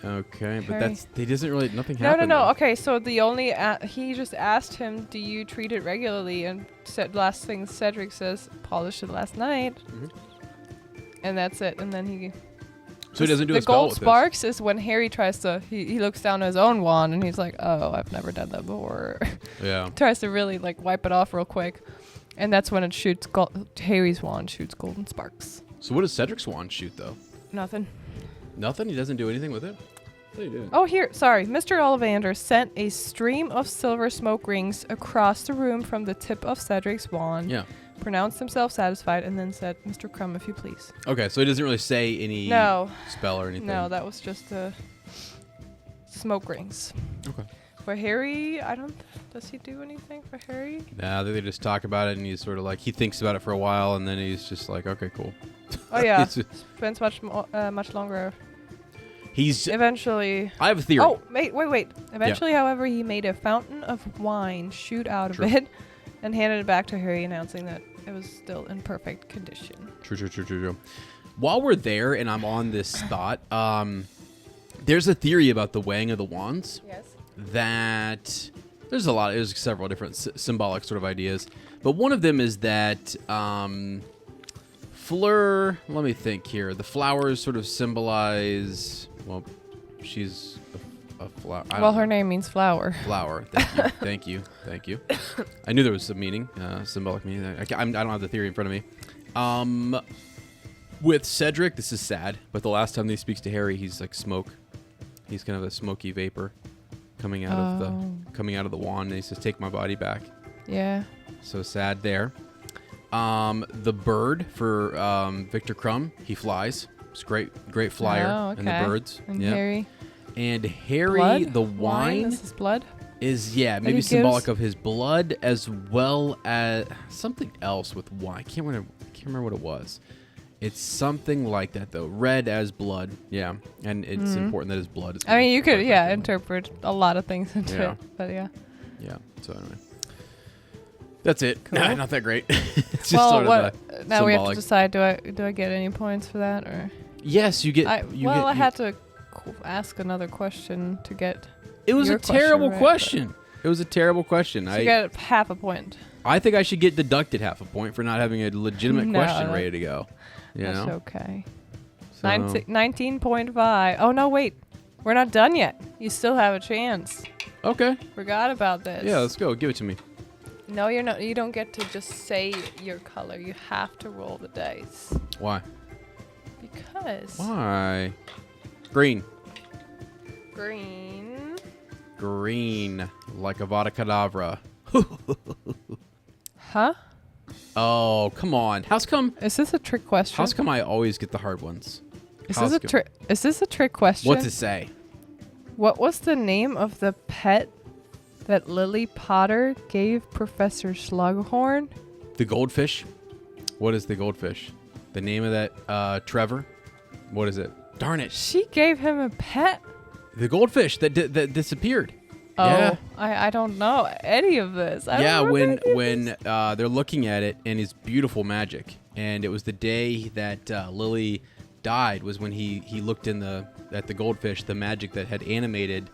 okay, but Harry. he doesn't really nothing No. happened. though. Okay, so the only he just asked him, "Do you treat it regularly?" And said last thing Cedric says, "Polished it last night," Mhm. and that's it. And then he. So he doesn't do the a spell gold with sparks is when Harry tries to. He looks down at his own wand and he's like, "Oh, I've never done that before." this. Yeah. Tries to really like wipe it off real quick, and that's when it shoots. Harry's wand shoots golden sparks. So what does Cedric's wand shoot though? Nothing. Nothing. He doesn't do anything with it. I thought he did. Oh, here. Sorry. Mr. Ollivander sent a stream of silver smoke rings across the room from the tip of Cedric's wand, Yeah. pronounced himself satisfied, and then said, "Mr. Crumb, if you please." Okay, so he doesn't really say any No. spell or anything. No, that was just the smoke rings. Okay. For Harry, I don't... Does he do anything for Harry? Nah, they just talk about it, and he's sort of like he thinks about it for a while, and then he's just like, okay, cool. Oh, yeah. It's just- Spends much longer. he's. Eventually... I have a theory. Oh, wait. Eventually, however, he made a fountain of wine shoot out True. of it and handed it back to Harry, announcing that it was still in perfect condition. True. While we're there, and I'm on this thought, there's a theory about the weighing of the wands Yes. that there's several different symbolic sort of ideas, but one of them is that Fleur. Let me think here. The flowers sort of symbolize. Well, she's a flower. Well, her name means flower. Flower. Thank you. I knew there was some meaning, symbolic meaning. I don't have the theory in front of me. With Cedric, this is sad, but the last time he speaks to Harry, he's like smoke. He's kind of a smoky vapor coming out of the wand, and he says, "Take my body back." Yeah. So sad there. The bird for Victor Crumb, he flies. It's great flyer. Oh, okay. And the birds. And yeah. Harry. And Harry, Blood? the wine This is blood? is he maybe gives? symbolic of his blood as well as something else with wine. I can't remember what it was. It's something like that though. Red as blood. Yeah. And it's important that his blood is. I mean, you could, perfect yeah, anyway. interpret a lot of things into Yeah. it. But yeah. Yeah. So anyway. That's it. Cool. Nah, not that great. It's just Well, sort what? of Now we have to symbolic. decide. Do I get any points for that, or? Yes, you get. I you had to ask another question to get. It was your a terrible right, question. It was a terrible question. So you get half a point. I think I should get deducted half a point for not having a legitimate No, question that- ready to go. You That's know? okay. So- 19.5. Oh no, wait. We're not done yet. You still have a chance. Okay. Forgot about this. Yeah, let's go. Give it to me. No, you're not. You don't get to just say your color. You have to roll the dice. Why? Because. Why? Green. Green. Green. Like Avada Kedavra. Huh? Oh, come on. How's come Is this a trick question? I always get the hard ones? Is this a trick question? What's it say? What was the name of the pet that Lily Potter gave Professor Slughorn? The goldfish? What is the goldfish? The name of that, Trevor? What is it? Darn it. She gave him a pet? The goldfish that disappeared. Oh, Yeah. I don't know any of this. I Yeah, don't know when they're looking at it and it's beautiful magic. And it was the day that Lily died was when he looked at the goldfish, the magic that had animated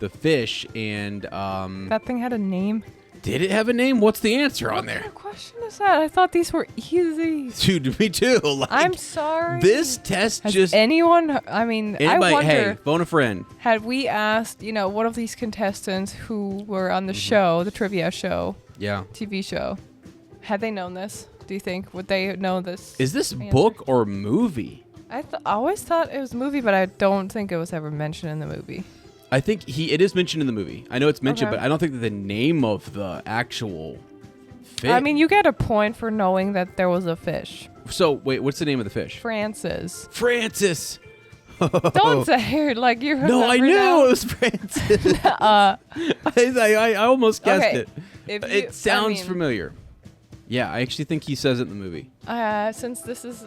the fish, and that thing had a name. did it have a name? What's the answer on there? What kind of question is that? I thought these were easy. Dude, me too. Like, I'm sorry. This test Has just anyone? I mean, anybody. I wonder. Hey, phone a friend. Had we asked, one of these contestants who were on the show, the trivia show, Yeah. TV show, had they known this? Do you think would they know this? Is this answer? book or movie? I always thought it was a movie, but I don't think it was ever mentioned in the movie. I think it is mentioned in the movie. I know it's mentioned, Okay. but I don't think that the name of the actual fish. I mean, you get a point for knowing that there was a fish. So wait, what's the name of the fish? Francis. Francis. Don't say it like you remember No, I knew now. it was Francis. I almost guessed Okay, it. if you- It sounds I mean, familiar. Yeah, I actually think he says it in the movie. Since this is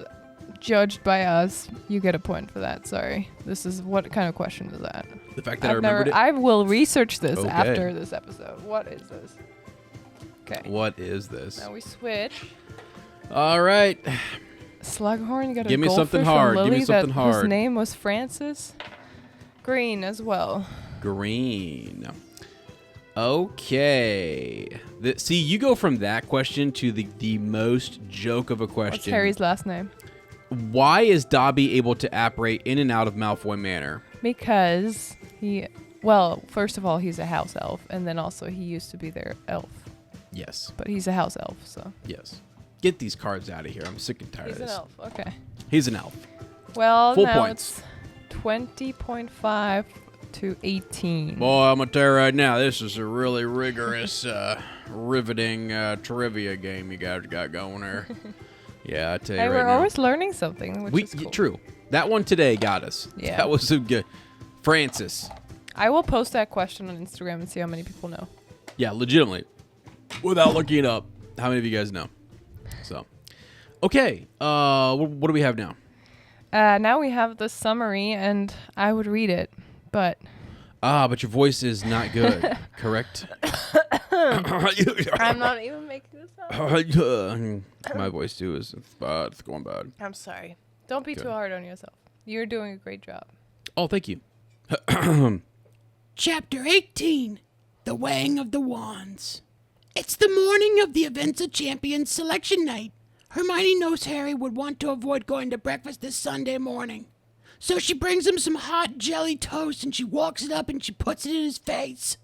judged by us, you get a point for that. Sorry. This is what kind of question is that? The fact that I remembered it. I will research this Okay. after this episode. What is this? Okay. What is this? Now we switch. All right. Slughorn, you got a Give me something goldfish hard. from Give me Lily something hard. Whose name was Francis. Green as well. Green. Okay. See, you go from that question to the most joke of a question. What's Harry's last name? Why is Dobby able to apparate in and out of Malfoy Manor? Because first of all, he's a house elf, and then also he used to be their elf. Yes. But he's a house elf, so. Yes. Get these cards out of here. I'm sick and tired He's of an this. elf, okay. He's an elf. Well, Full now points. it's 20.5 to 18. Boy, I'm going to tell you right now, this is a really rigorous, riveting trivia game you guys got going there. Yeah, I tell you Hey, right we're now. always learning something, which is cool. True. That one today got us. Yeah. That was a good. Francis. I will post that question on Instagram and see how many people know. Yeah, legitimately. Without looking it up, how many of you guys know? So, okay. What do we have now? Now we have the summary, and I would read it, but But your voice is not good. Correct? I'm not even making this up. My voice too is bad. It's going bad. I'm sorry. Don't be Good. too hard on yourself. You're doing a great job. Oh, thank you. Chapter 18, The Weighing of the Wands. It's the morning of the Events of Champions selection night. Hermione knows Harry would want to avoid going to breakfast this Sunday morning. So she brings him some hot jelly toast and she walks it up and she puts it in his face.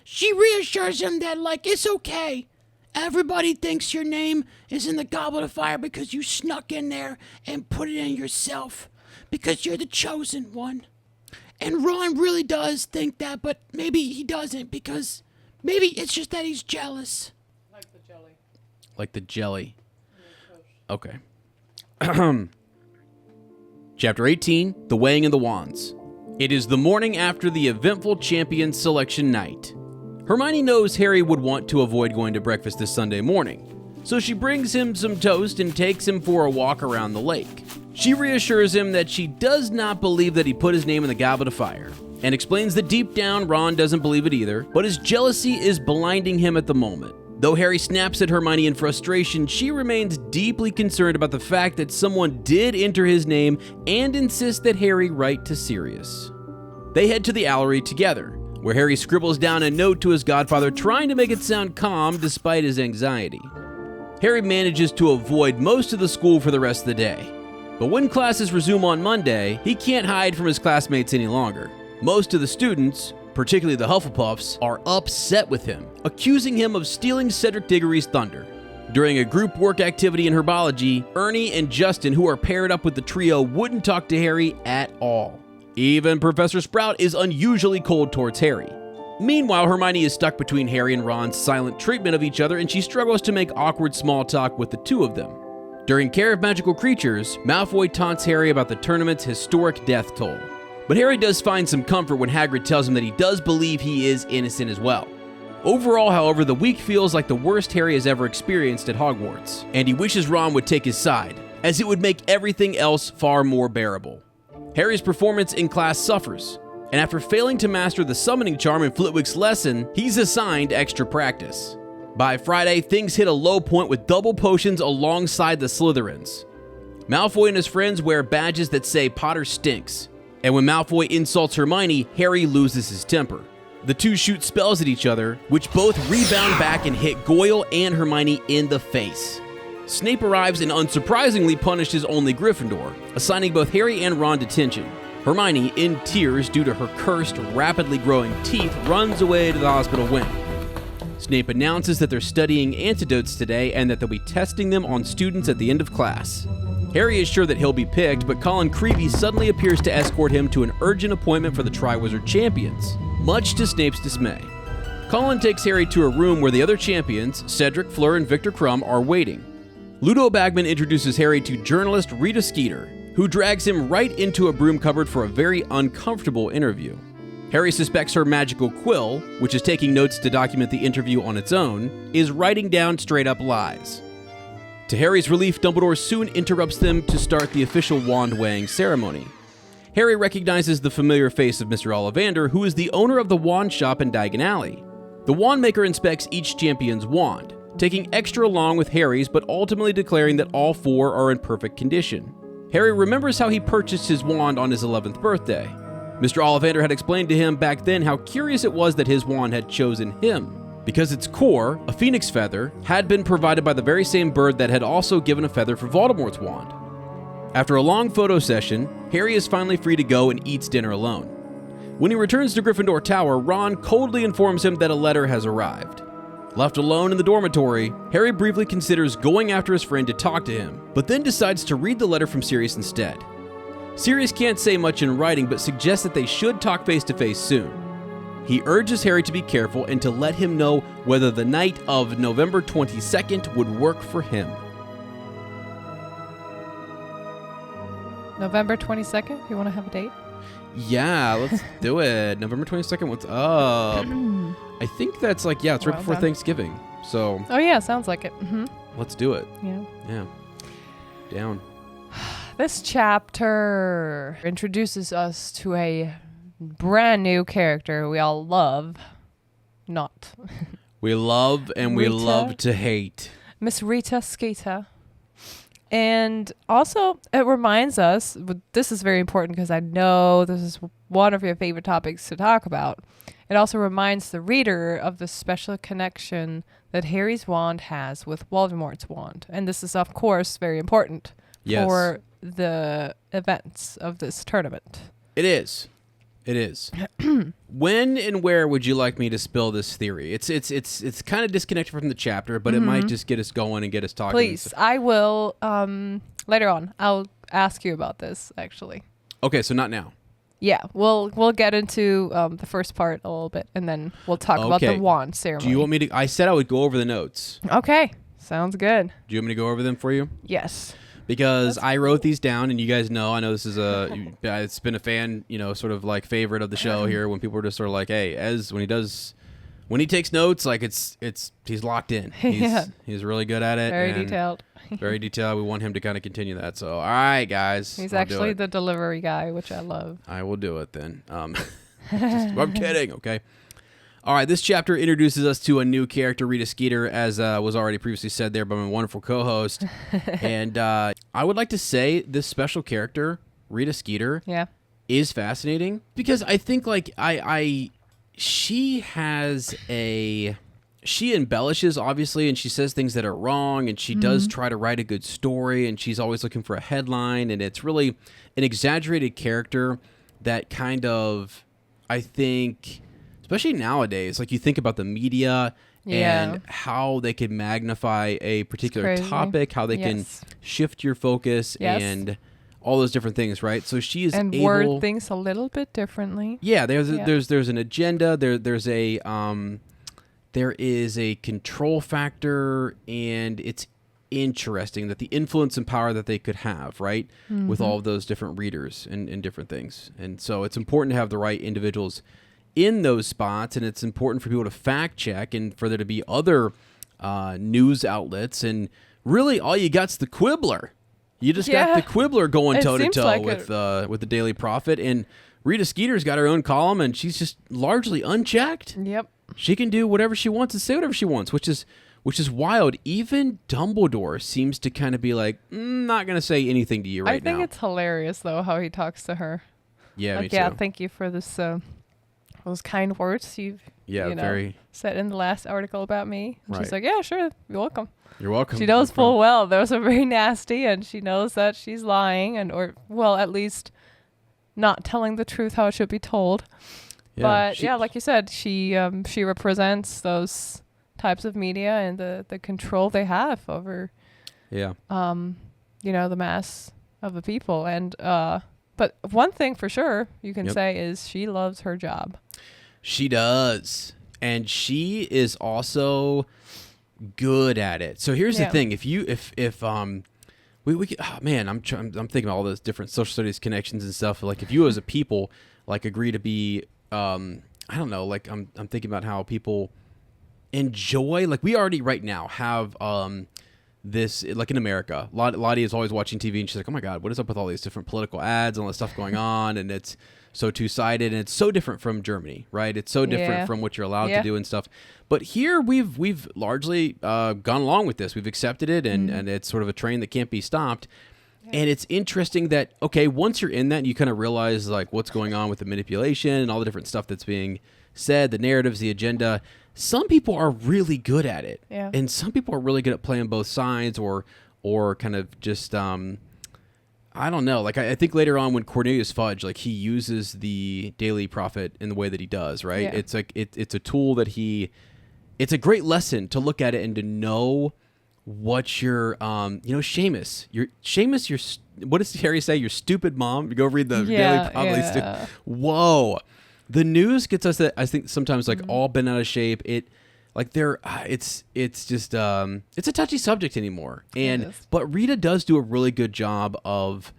She reassures him that, it's okay. Everybody thinks your name is in the Goblet of Fire because you snuck in there and put it in yourself. Because you're the chosen one. And Ron really does think that, but maybe he doesn't because maybe it's just that he's jealous. Like the jelly. Like the jelly. Okay. Chapter 18, The Weighing of the Wands. It is the morning after the eventful champion selection night. Hermione knows Harry would want to avoid going to breakfast this Sunday morning, so she brings him some toast and takes him for a walk around the lake. She reassures him that she does not believe that he put his name in the Goblet of Fire, and explains that deep down Ron doesn't believe it either, but his jealousy is blinding him at the moment. Though Harry snaps at Hermione in frustration, she remains deeply concerned about the fact that someone did enter his name and insists that Harry write to Sirius. They head to the Owlery together, where Harry scribbles down a note to his godfather trying to make it sound calm despite his anxiety. Harry manages to avoid most of the school for the rest of the day, but when classes resume on Monday, he can't hide from his classmates any longer. Most of the students, particularly the Hufflepuffs, are upset with him, accusing him of stealing Cedric Diggory's thunder. During a group work activity in herbology, Ernie and Justin, who are paired up with the trio, wouldn't talk to Harry at all. Even Professor Sprout is unusually cold towards Harry. Meanwhile, Hermione is stuck between Harry and Ron's silent treatment of each other, and she struggles to make awkward small talk with the two of them. During Care of Magical Creatures, Malfoy taunts Harry about the tournament's historic death toll. But Harry does find some comfort when Hagrid tells him that he does believe he is innocent as well. Overall, however, the week feels like the worst Harry has ever experienced at Hogwarts, and he wishes Ron would take his side, as it would make everything else far more bearable. Harry's performance in class suffers, and after failing to master the summoning charm in Flitwick's lesson, he's assigned extra practice. By Friday, things hit a low point with double potions alongside the Slytherins. Malfoy and his friends wear badges that say Potter stinks, and when Malfoy insults Hermione, Harry loses his temper. The two shoot spells at each other, which both rebound back and hit Goyle and Hermione in the face. Snape arrives and unsurprisingly punishes only Gryffindor, assigning both Harry and Ron detention. Hermione, in tears due to her cursed, rapidly growing teeth, runs away to the hospital wing. Snape announces that they're studying antidotes today and that they'll be testing them on students at the end of class. Harry is sure that he'll be picked, but Colin Creevey suddenly appears to escort him to an urgent appointment for the Triwizard Champions, much to Snape's dismay. Colin takes Harry to a room where the other champions, Cedric, Fleur, and Victor Crumb, are waiting. Ludo Bagman introduces Harry to journalist Rita Skeeter, who drags him right into a broom cupboard for a very uncomfortable interview. Harry suspects her magical quill, which is taking notes to document the interview on its own, is writing down straight-up lies. To Harry's relief, Dumbledore soon interrupts them to start the official wand-weighing ceremony. Harry recognizes the familiar face of Mr. Ollivander, who is the owner of the wand shop in Diagon Alley. The wand maker inspects each champion's wand, taking extra long with Harry's, but ultimately declaring that all four are in perfect condition. Harry remembers how he purchased his wand on his 11th birthday. Mr. Ollivander had explained to him back then how curious it was that his wand had chosen him, because its core, a phoenix feather, had been provided by the very same bird that had also given a feather for Voldemort's wand. After a long photo session, Harry is finally free to go and eats dinner alone. When he returns to Gryffindor Tower, Ron coldly informs him that a letter has arrived. Left alone in the dormitory, Harry briefly considers going after his friend to talk to him, but then decides to read the letter from Sirius instead. Sirius can't say much in writing, but suggests that they should talk face-to-face soon. He urges Harry to be careful and to let him know whether the night of November 22nd would work for him. November 22nd? You want to have a date? Yeah, let's do it. November 22nd, what's up? I think that's like, yeah, it's right before Thanksgiving. So. Oh, yeah, sounds like it. Let's do it. Yeah. Yeah. Down. This chapter introduces us to a brand new character we all love. Not. We love and we Rita. love to hate. Miss Rita Skeeter. And also, it reminds us, this is very important because I know this is one of your favorite topics to talk about. It also reminds the reader of the special connection that Harry's wand has with Voldemort's wand. And this is, of course, very important for the events of this tournament. It is. It is. When and where would you like me to spill this theory? It's kind of disconnected from the chapter, but it might just get us going and get us talking. Please, I will later on. I'll ask you about this actually. Okay, so not now. Yeah, we'll get into the first part a little bit, and then we'll talk about the wand ceremony. Do you want me to? I said I would go over the notes. Okay, sounds good. Do you want me to go over them for you? Yes. Because I wrote these down, and you guys know, I know this is it's been a fan, sort of like favorite of the show here when people are just sort of like, hey, when he takes notes, like he's locked in. He's really good at it. Very detailed. Very detailed. We want him to kind of continue that. So, all right, guys. He's actually the delivery guy, which I love. I will do it then. I'm kidding, okay? All right, this chapter introduces us to a new character, Rita Skeeter, as was already previously said there by my wonderful co-host. And I would like to say this special character, Rita Skeeter, is fascinating because I think like she embellishes, obviously, and she says things that are wrong, and she does try to write a good story, and she's always looking for a headline, and it's really an exaggerated character that kind of, I think, especially nowadays. Like you think about the media and how they can magnify a particular topic, how they can shift your focus and all those different things, right? So she is and able word things a little bit differently. Yeah, there's an agenda. There is a control factor, and it's interesting that the influence and power that they could have, right, with all of those different readers and different things. And so it's important to have the right individuals in those spots, and it's important for people to fact check and for there to be other news outlets. And really, all you got's the Quibbler. You just got the Quibbler going toe to toe with the Daily Prophet, and Rita Skeeter's got her own column, and she's just largely unchecked. Yep, she can do whatever she wants and say whatever she wants, which is wild. Even Dumbledore seems to kind of be like, not going to say anything to you right now. I think it's hilarious though how he talks to her. Yeah, like, me too. Yeah, thank you for this. Those kind words you very said in the last article about me. And she's like, yeah, sure, you're welcome. You're welcome. She knows full well those are very nasty, and she knows that she's lying, or at least not telling the truth how it should be told. Yeah, but like you said, she represents those types of media and the control they have over the mass of the people. And but one thing for sure you can say is she loves her job. She does, and she is also good at it. So here's the thing: if we could, I'm thinking about all those different social studies connections and stuff. Like if you as a people like agree to be, I don't know, like I'm thinking about how people enjoy, like we already right now have this, like in America, Lottie is always watching TV and she's like, oh my God, what is up with all these different political ads and all this stuff going on? And it's so two-sided, and it's so different from Germany, right? It's so different from what you're allowed to do and stuff. But here we've largely gone along with this. We've accepted it, and it's sort of a train that can't be stopped. Yeah. And it's interesting that, okay, once you're in that, you kind of realize like what's going on with the manipulation and all the different stuff that's being said, the narratives, the agenda. Some people are really good at it. Yeah. And some people are really good at playing both sides or kind of just I don't know. Like I think later on when Cornelius Fudge, like he uses the Daily Prophet in the way that he does, right? Yeah. It's like it's a tool that it's a great lesson to look at it and to know what your Seamus. What does Harry say? Your stupid mom. You go read the Daily Prophet. Yeah. Whoa. The news gets us that I think sometimes like all bent out of shape. It's just it's a touchy subject anymore. But Rita does do a really good job of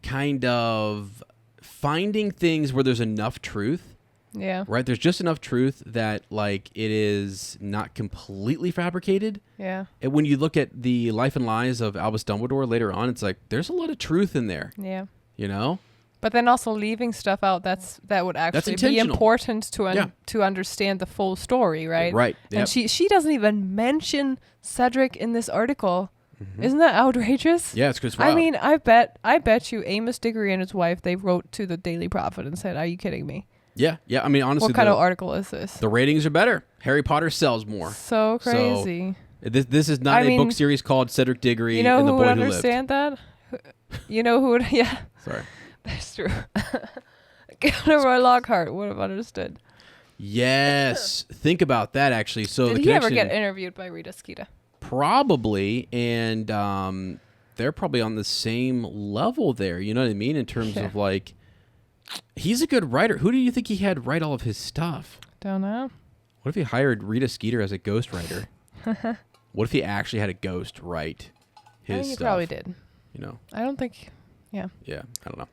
kind of finding things where there's enough truth. Yeah. Right? There's just enough truth that like it is not completely fabricated. Yeah. And when you look at the life and lies of Albus Dumbledore later on, it's like there's a lot of truth in there. Yeah. You know? But then also leaving stuff out that would actually be important to understand the full story, right? Right. Yep. And she doesn't even mention Cedric in this article. Mm-hmm. Isn't that outrageous? Yeah, it's because I mean, I bet you Amos Diggory and his wife, they wrote to the Daily Prophet and said, "Are you kidding me?" Yeah. I mean, honestly, what kind of article is this? The ratings are better. Harry Potter sells more. So crazy. So this is not a book series called Cedric Diggory and the Boy Who Lived. You know who would understand that? You know who would? Yeah. Sorry. That's true. Gilderoy Lockhart would have understood. Yes. Think about that, actually. So Did he ever get interviewed by Rita Skeeter? Probably. And they're probably on the same level there. You know what I mean? In terms of like, he's a good writer. Who do you think he had write all of his stuff? Don't know. What if he hired Rita Skeeter as a ghostwriter? What if he actually had a ghost write his stuff? I think he probably did. You know? I don't think... Yeah. Yeah, I don't know.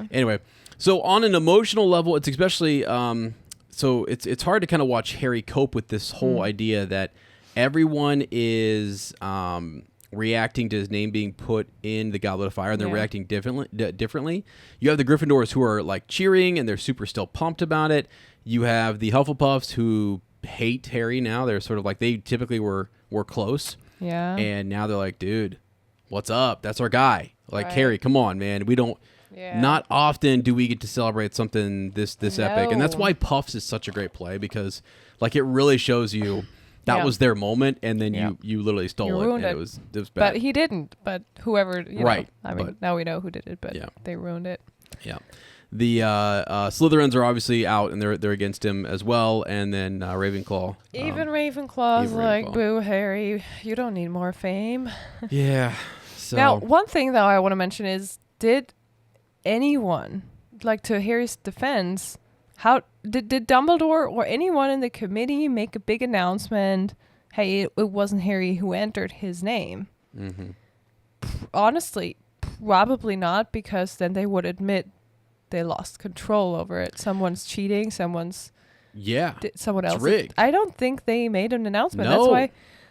Anyway, so on an emotional level, it's especially so it's hard to kind of watch Harry cope with this whole idea that everyone is reacting to his name being put in the Goblet of Fire, and they're reacting differently. You have the Gryffindors who are like cheering and they're super still pumped about it. You have the Hufflepuffs who hate Harry now. They're sort of like they typically were close. Yeah. And now they're like, dude, what's up? That's our guy. Like, Harry, come on, man. We don't... Yeah. Not often do we get to celebrate something this epic. And that's why Puffs is such a great play, because, like, it really shows you that was their moment, and then you literally stole it, and it was bad. But he didn't. But whoever... You know, I mean, now we know who did it, but they ruined it. Yeah. the Slytherins are obviously out, and they're against him as well. And then Ravenclaw. Even Ravenclaw's even like, Ravenclaw. boo, Harry, you don't need more fame. Yeah. So Now, one thing though I want to mention is, did anyone, like, to Harry's defense, how did Dumbledore or anyone in the committee make a big announcement? Hey, it wasn't Harry who entered his name. Mm-hmm. Honestly, probably not, because then they would admit they lost control over it. Someone's cheating. Someone else. rigged. I don't think they made an announcement. No.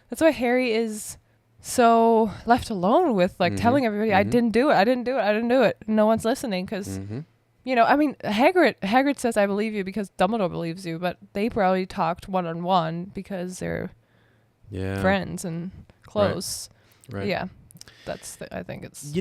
That's why Harry is so left alone with telling everybody, I didn't do it. No one's listening because, I mean, Hagrid says, I believe you because Dumbledore believes you, but they probably talked one-on-one because they're friends and close. Right. Yeah. I think it's...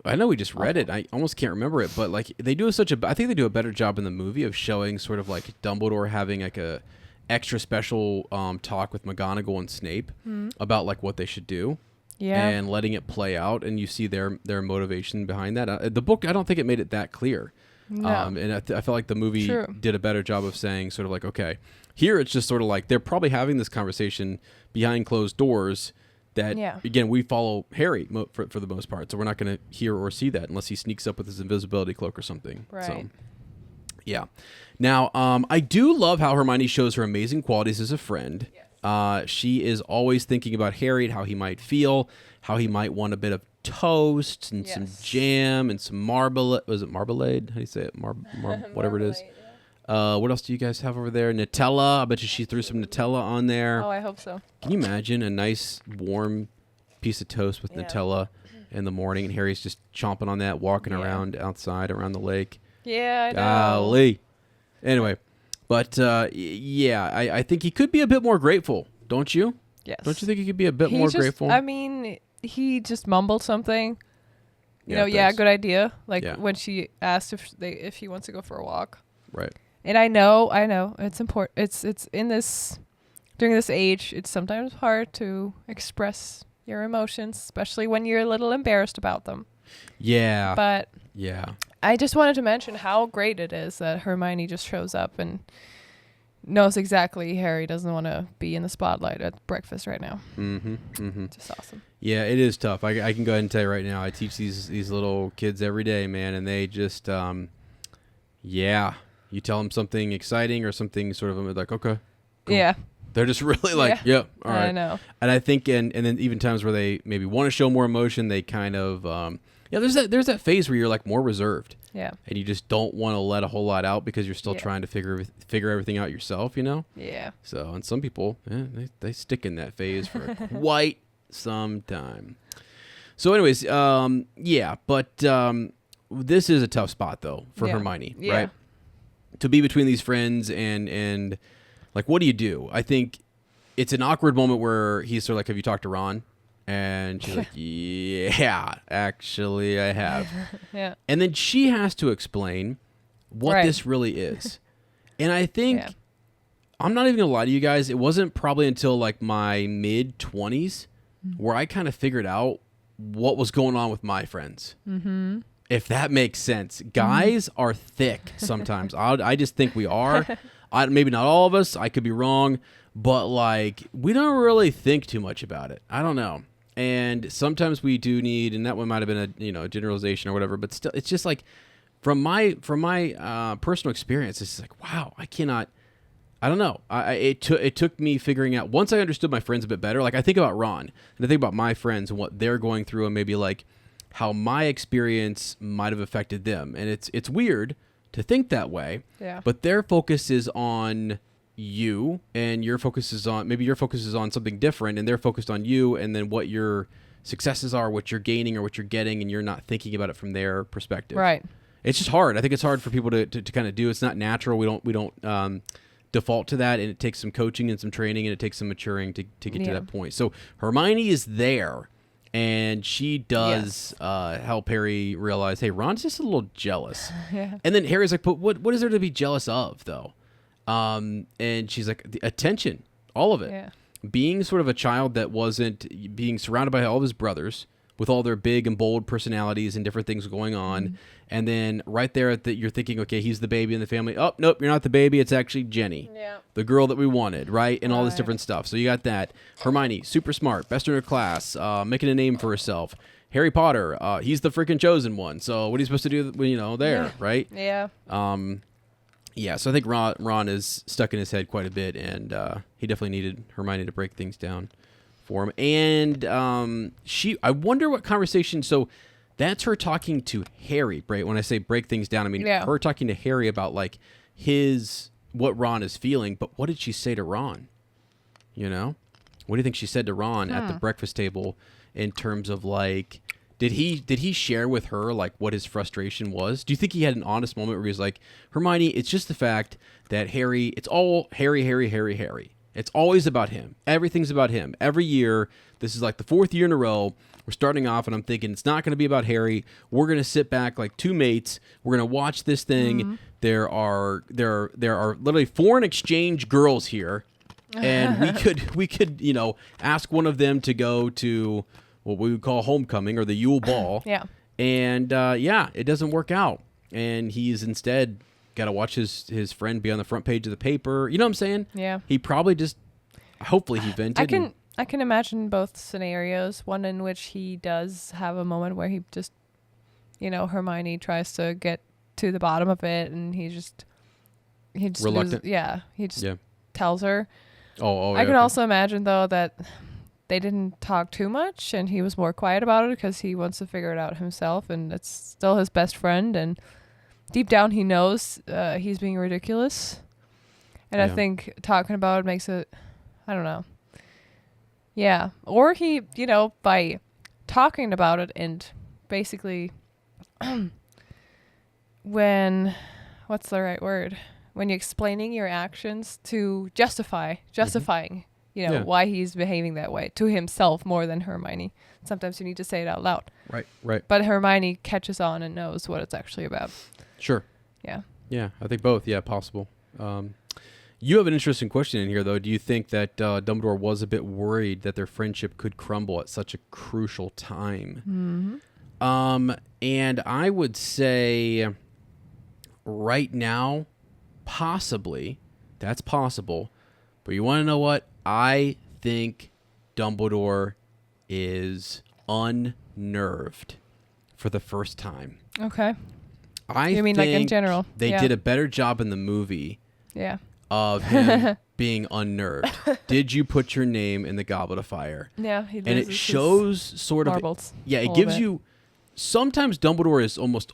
I know we just read it. I almost can't remember it, but like they do I think they do a better job in the movie of showing sort of like Dumbledore having like a extra special talk with McGonagall and Snape about like what they should do. Yeah. And letting it play out, and you see their motivation behind that. The book, I don't think it made it that clear. No. And I felt like the movie did a better job of saying sort of like, okay, here it's just sort of like they're probably having this conversation behind closed doors that, again, we follow Harry for the most part, so we're not going to hear or see that unless he sneaks up with his invisibility cloak or something. Right. So, yeah. Now, I do love how Hermione shows her amazing qualities as a friend. Yes. She is always thinking about Harry and how he might feel, how he might want a bit of toast and some jam and some marmalade. Was it marmalade? How do you say it? Whatever it is. What else do you guys have over there? Nutella. I bet you she threw some Nutella on there. Oh, I hope so. Can you imagine a nice warm piece of toast with Nutella in the morning, and Harry's just chomping on that, walking around outside around the lake? Yeah, I know. Golly. Anyway, but I think he could be a bit more grateful, don't you? Yes. Don't you think he could be a bit more grateful? I mean, he just mumbled something. Good idea. Like when she asked if he wants to go for a walk. Right. And I know it's important. It's in this, during this age, it's sometimes hard to express your emotions, especially when you're a little embarrassed about them. Yeah. But yeah, I just wanted to mention how great it is that Hermione just shows up and knows exactly Harry doesn't want to be in the spotlight at breakfast right now. Just awesome. Yeah, it is tough. I can go ahead and tell you right now, I teach these little kids every day, man, and they just, you tell them something exciting or something sort of like, okay. Cool. Yeah. They're just really like, all right. I know. And I think, and then even times where they maybe want to show more emotion, they kind of, there's that phase where you're like more reserved. Yeah. And you just don't want to let a whole lot out because you're still trying to figure everything out yourself, Yeah. So, and some people, they stick in that phase for quite some time. So anyways, but this is a tough spot though for Hermione, right? To be between these friends and like, what do you do? I think it's an awkward moment where he's sort of like, have you talked to Ron? And she's like, yeah, actually I have. Yeah. And then she has to explain what this really is. And I think, I'm not even going to lie to you guys, it wasn't probably until like my mid-20s where I kind of figured out what was going on with my friends. Mm-hmm. If that makes sense. Guys are thick sometimes. I just think we are. Maybe not all of us. I could be wrong. But like, we don't really think too much about it. I don't know. And sometimes we do need, and that one might have been a generalization or whatever, but still, it's just like from my personal experience, it's just like, wow, I don't know. It took me figuring out, once I understood my friends a bit better, like I think about Ron and I think about my friends and what they're going through and maybe like how my experience might have affected them. And it's weird to think that way, but their focus is on you and your focus is on something different, and they're focused on you and then what your successes are, what you're gaining or what you're getting, and you're not thinking about it from their perspective. Right. It's just hard. I think it's hard for people to kind of do. It's not natural. We don't default to that, and it takes some coaching and some training, and it takes some maturing to get to that point. So Hermione is there, and she does help Harry realize, hey, Ron's just a little jealous. And then Harry's like, but what is there to be jealous of, though? And she's like, the attention, all of it. Yeah. Being sort of a child that wasn't being surrounded by all of his brothers, with all their big and bold personalities and different things going on. And then right there you're thinking, okay, he's the baby in the family. Oh, nope, you're not the baby. It's actually Jenny, the girl that we wanted, right? And all this different stuff. So you got that. Hermione, super smart, best in her class, making a name for herself. Harry Potter, he's the freaking chosen one. So what are you supposed to do, there, right? Yeah. Yeah, so I think Ron is stuck in his head quite a bit, and he definitely needed Hermione to break things down for him. And I wonder what conversation. So that's her talking to Harry, right? When I say break things down, I mean her talking to Harry about like what Ron is feeling. But what did she say to Ron? What do you think she said to Ron at the breakfast table in terms of like? Did he share with her like what his frustration was? Do you think he had an honest moment where he was like, Hermione, it's just the fact that Harry, it's all Harry. It's always about him. Everything's about him. Every year, this is like the 4th year in a row. We're starting off and I'm thinking it's not going to be about Harry. We're going to sit back like two mates. We're going to watch this thing. There are literally foreign exchange girls here. And we could, ask one of them to go to what we would call homecoming or the Yule Ball. Yeah. And it doesn't work out. And he's instead got to watch his friend be on the front page of the paper. You know what I'm saying? Yeah. He probably just, hopefully he vented. I can imagine both scenarios. One in which he does have a moment where he just, Hermione tries to get to the bottom of it, and he just reluctant. He just tells her. I can also imagine though that they didn't talk too much, and he was more quiet about it because he wants to figure it out himself, and it's still his best friend, and deep down he knows he's being ridiculous. And I think talking about it makes it, I don't know. Yeah. Or he, by talking about it and basically what's the right word? When you're explaining your actions to justifying, why he's behaving that way to himself more than Hermione. Sometimes you need to say it out loud. Right. But Hermione catches on and knows what it's actually about. Sure. Yeah. Yeah, I think both. Yeah, possible. You have an interesting question in here, though. Do you think that Dumbledore was a bit worried that their friendship could crumble at such a crucial time? And I would say right now, possibly. That's possible. But you want to know what? I think Dumbledore is unnerved for the first time. Okay. You mean like in general? They did a better job in the movie. Yeah. Of him being unnerved. Did you put your name in the Goblet of Fire? Yeah, he does. And it shows sort of marbles. Yeah, it gives you. Sometimes Dumbledore is almost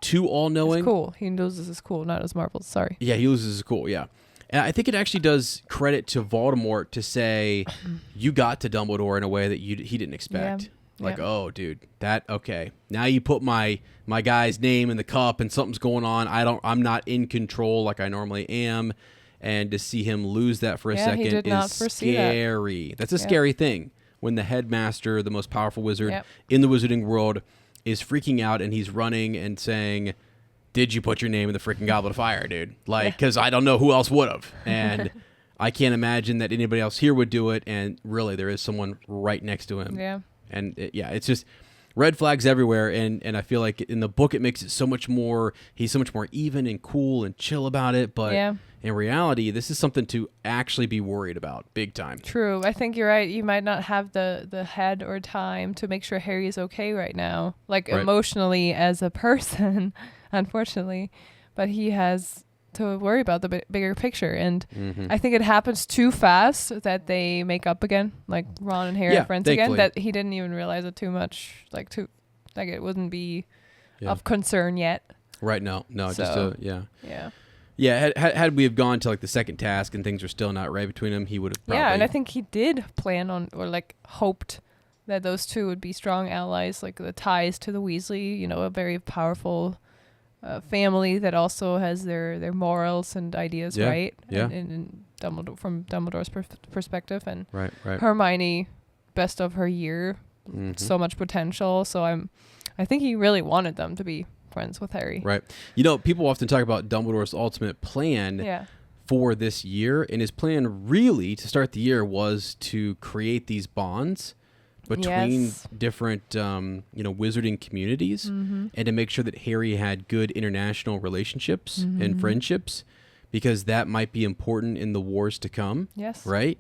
too all-knowing. It's cool. He loses his cool, not his marbles. Sorry. Yeah, he loses his cool. Yeah, and I think it actually does credit to Voldemort to say you got to Dumbledore in a way that he didn't expect. Yeah. Oh, dude, okay. Now you put my guy's name in the cup and something's going on. I'm not in control like I normally am. And to see him lose that for a second is scary. That's a scary thing when the headmaster, the most powerful wizard in the wizarding world, is freaking out and he's running and saying, did you put your name in the freaking Goblet of Fire, dude? Because I don't know who else would have. And I can't imagine that anybody else here would do it. And really, there is someone right next to him. Yeah. And it's just red flags everywhere. And I feel like in the book, it makes it so much more, he's so much more even and cool and chill about it. But in reality, this is something to actually be worried about big time. True. I think you're right. You might not have the head or time to make sure Harry is okay right now, emotionally as a person, unfortunately. But he has to worry about the bigger picture. And I think it happens too fast that they make up again, like Ron and Harry are friends again, that he didn't even realize it too much, it wouldn't be of concern yet. Right. No, so, Yeah, had we have gone to the second task and things are still not right between them, he would have probably... Yeah, and I think he did plan on, or hoped that those two would be strong allies, the ties to the Weasley, a very powerful family that also has their morals and ideas right. Yeah. And Dumbledore, from Dumbledore's perspective, and right. Hermione, best of her year, so much potential. So I think he really wanted them to be friends with Harry. Right. People often talk about Dumbledore's ultimate plan for this year, and his plan really to start the year was to create these bonds between Yes. different, wizarding communities, Mm-hmm. and to make sure that Harry had good international relationships and friendships, because that might be important in the wars to come. Yes. Right.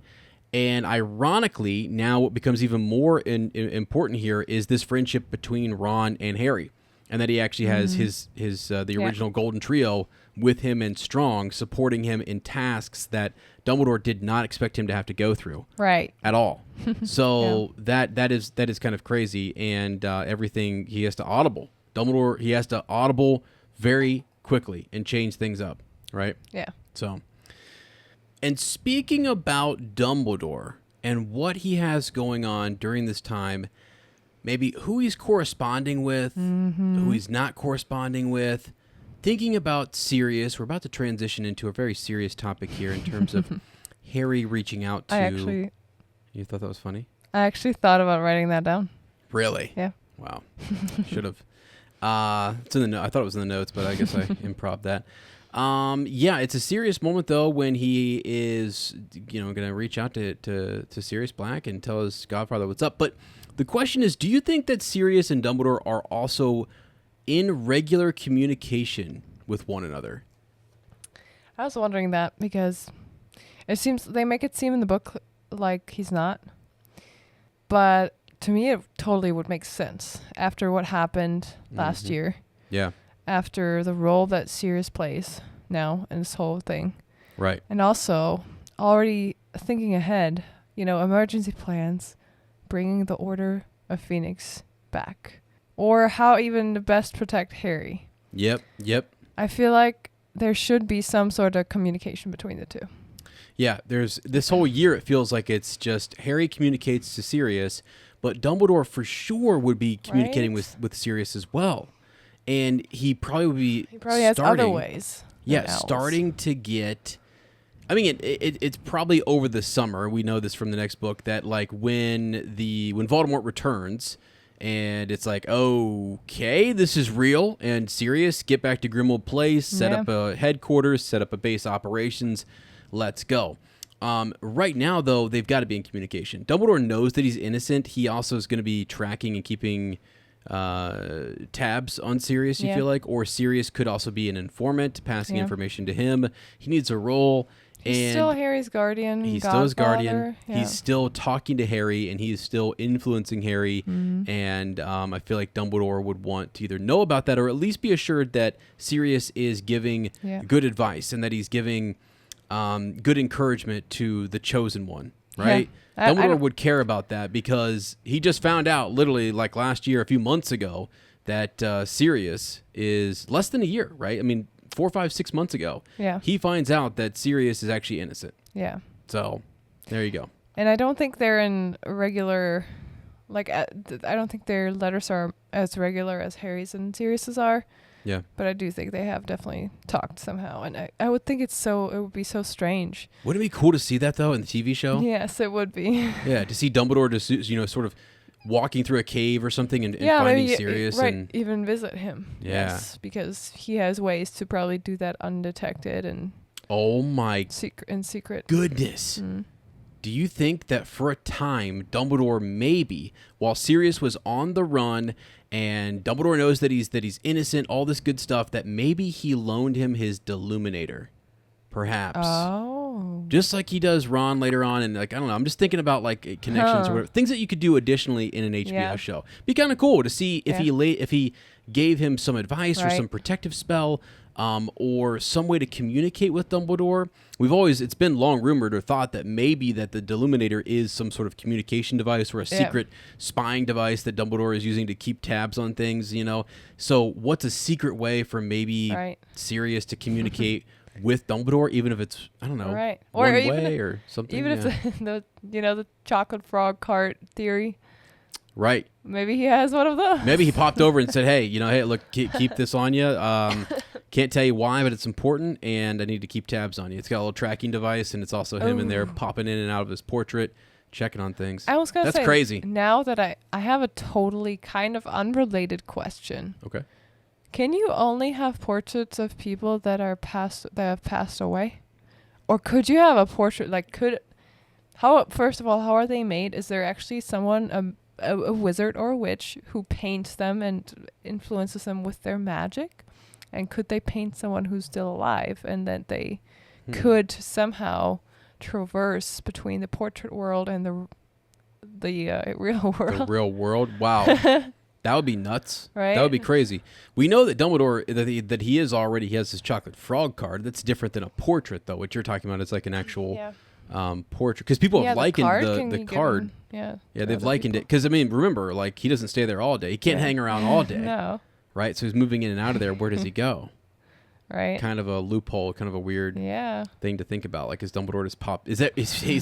And ironically, now what becomes even more important here is this friendship between Ron and Harry, and that he actually has the original Golden Trio with him and Strong, supporting him in tasks that Dumbledore did not expect him to have to go through. Right. At all. So that is kind of crazy, and everything he has to audible. Dumbledore, he has to audible very quickly and change things up, right? Yeah. So, and speaking about Dumbledore and what he has going on during this time, maybe who he's corresponding with, who he's not corresponding with, thinking about Sirius. We're about to transition into a very serious topic here in terms of Harry reaching out to... You thought that was funny? I actually thought about writing that down. Really? Yeah. Wow. Should have. It's in the I thought it was in the notes, but I guess I improv that. Yeah, it's a serious moment though when he is, going to reach out to Sirius Black and tell his godfather what's up. But the question is, do you think that Sirius and Dumbledore are also in regular communication with one another? I was wondering that because it seems they make it seem in the book like he's not. But to me, it totally would make sense after what happened last year. Yeah. After the role that Sirius plays now in this whole thing. Right. And also already thinking ahead, emergency plans, bringing the Order of Phoenix back. Or how even to best protect Harry. Yep. I feel like there should be some sort of communication between the two. Yeah, there's this whole year, it feels like it's just Harry communicates to Sirius, but Dumbledore for sure would be communicating with Sirius as well. And he probably would be has other ways. Yeah, starting to get... I mean, it's probably over the summer. We know this from the next book that like when Voldemort returns and it's like, okay, this is real, and Sirius, get back to Grimmauld Place, set up a headquarters, set up a base operations, let's go. Right now, though, they've got to be in communication. Dumbledore knows that he's innocent. He also is going to be tracking and keeping tabs on Sirius, you feel like, or Sirius could also be an informant, passing information to him. He needs a role. He's still Harry's guardian. He's still his guardian. Yeah. He's still talking to Harry, and he's still influencing Harry. And I feel like Dumbledore would want to either know about that or at least be assured that Sirius is giving good advice and that he's giving good encouragement to the chosen one, right? Yeah. Dumbledore would care about that because he just found out literally like last year, a few months ago, that Sirius is less than a year, right? I mean, 4, 5, 6 months ago, he finds out that Sirius is actually innocent. Yeah. So there you go. And I don't think they're in regular, I don't think their letters are as regular as Harry's and Sirius's are. Yeah. But I do think they have definitely talked somehow. And I would think it would be so strange. Wouldn't it be cool to see that, though, in the TV show? Yes, it would be. Yeah, to see Dumbledore just, sort of walking through a cave or something and finding Sirius. Right, even visit him. Yeah. Yes, because he has ways to probably do that undetected and... Oh, my... secret. Goodness. Do you think that for a time, Dumbledore maybe, while Sirius was on the run and Dumbledore knows that he's innocent, all this good stuff, that maybe he loaned him his Deluminator? Perhaps. Oh. Just like he does Ron later on, and I don't know. I'm just thinking about connections or whatever, things that you could do additionally in an HBO show. Be kind of cool to see if he gave him some advice or some protective spell, or some way to communicate with Dumbledore. It's been long rumored or thought that maybe that the Deluminator is some sort of communication device or a secret spying device that Dumbledore is using to keep tabs on things. So what's a secret way for maybe Sirius to communicate? With Dumbledore, even if it's, I don't know, or one way or something. Even if the chocolate frog cart theory. Right. Maybe he has one of those. Maybe he popped over and said, hey, look, keep this on you. Can't tell you why, but it's important, and I need to keep tabs on you. It's got a little tracking device, and it's also him in there popping in and out of his portrait, checking on things. I was going to say, that's crazy. Now that I have a totally kind of unrelated question. Okay. Can you only have portraits of people that have passed away? Or could you have a portrait, first of all, how are they made? Is there actually someone, a wizard or a witch who paints them and influences them with their magic? And could they paint someone who's still alive, and that they could somehow traverse between the portrait world and the real world? The real world? Wow. That would be nuts. Right? That would be crazy. We know that Dumbledore, that he has his chocolate frog card. That's different than a portrait, though. What you're talking about is like an actual portrait. Because people have likened the card. They've likened it. Because, I mean, remember, like, he doesn't stay there all day. He can't hang around all day. No. Right? So he's moving in and out of there. Where does he go? Right. Kind of a loophole, kind of a weird thing to think about. Like, is Dumbledore just pop? Is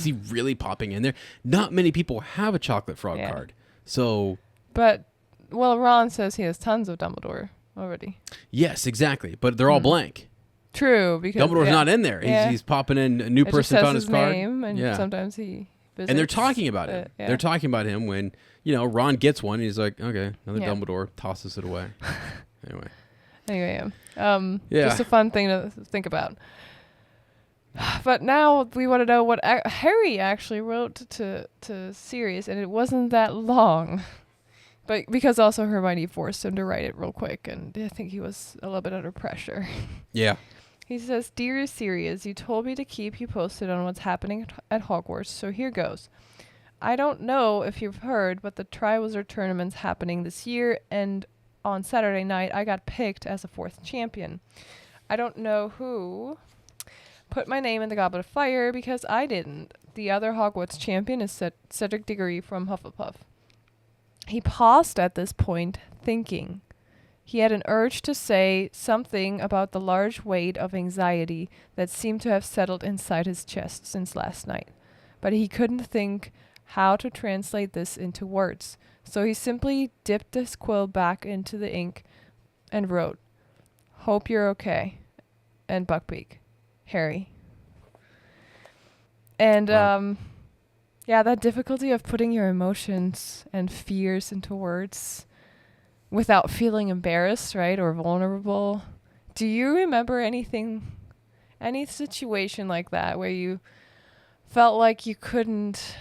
he really popping in there? Not many people have a chocolate frog card. So. But, well, Ron says he has tons of Dumbledore already. Yes, exactly. But they're all blank. True, because Dumbledore's not in there. He's popping in. A new person found his card. Name, and sometimes he visits. And they're talking about him. They're talking about him when, Ron gets one. And he's like, okay, another Dumbledore, tosses it away. Anyway, just a fun thing to think about. But now we want to know what Harry actually wrote to Sirius, and it wasn't that long. But because also Hermione forced him to write it real quick, and I think he was a little bit under pressure. Yeah. He says, "Dear Sirius, you told me to keep you posted on what's happening at Hogwarts, so here goes. I don't know if you've heard, but the Triwizard Tournament's happening this year, and on Saturday night, I got picked as a 4th champion. I don't know who put my name in the Goblet of Fire, because I didn't. The other Hogwarts champion is Cedric Diggory from Hufflepuff." He paused at this point, thinking. He had an urge to say something about the large weight of anxiety that seemed to have settled inside his chest since last night, but he couldn't think how to translate this into words, so he simply dipped his quill back into the ink and wrote, "Hope you're okay," and Buckbeak, Harry. And, that difficulty of putting your emotions and fears into words without feeling embarrassed, right, or vulnerable. Do you remember any situation like that where you felt like you couldn't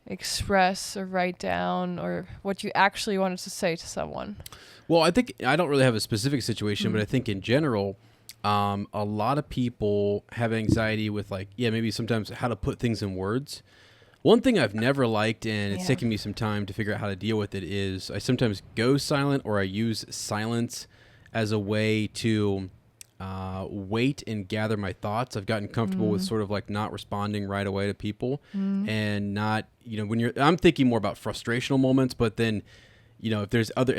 express or write down or what you actually wanted to say to someone? Well, I think I don't really have a specific situation, but I think in general, a lot of people have anxiety with maybe sometimes how to put things in words. One thing I've never liked, and it's taken me some time to figure out how to deal with it, is I sometimes go silent, or I use silence as a way to wait and gather my thoughts. I've gotten comfortable with sort of like not responding right away to people, and not, I'm thinking more about frustrational moments, but then, if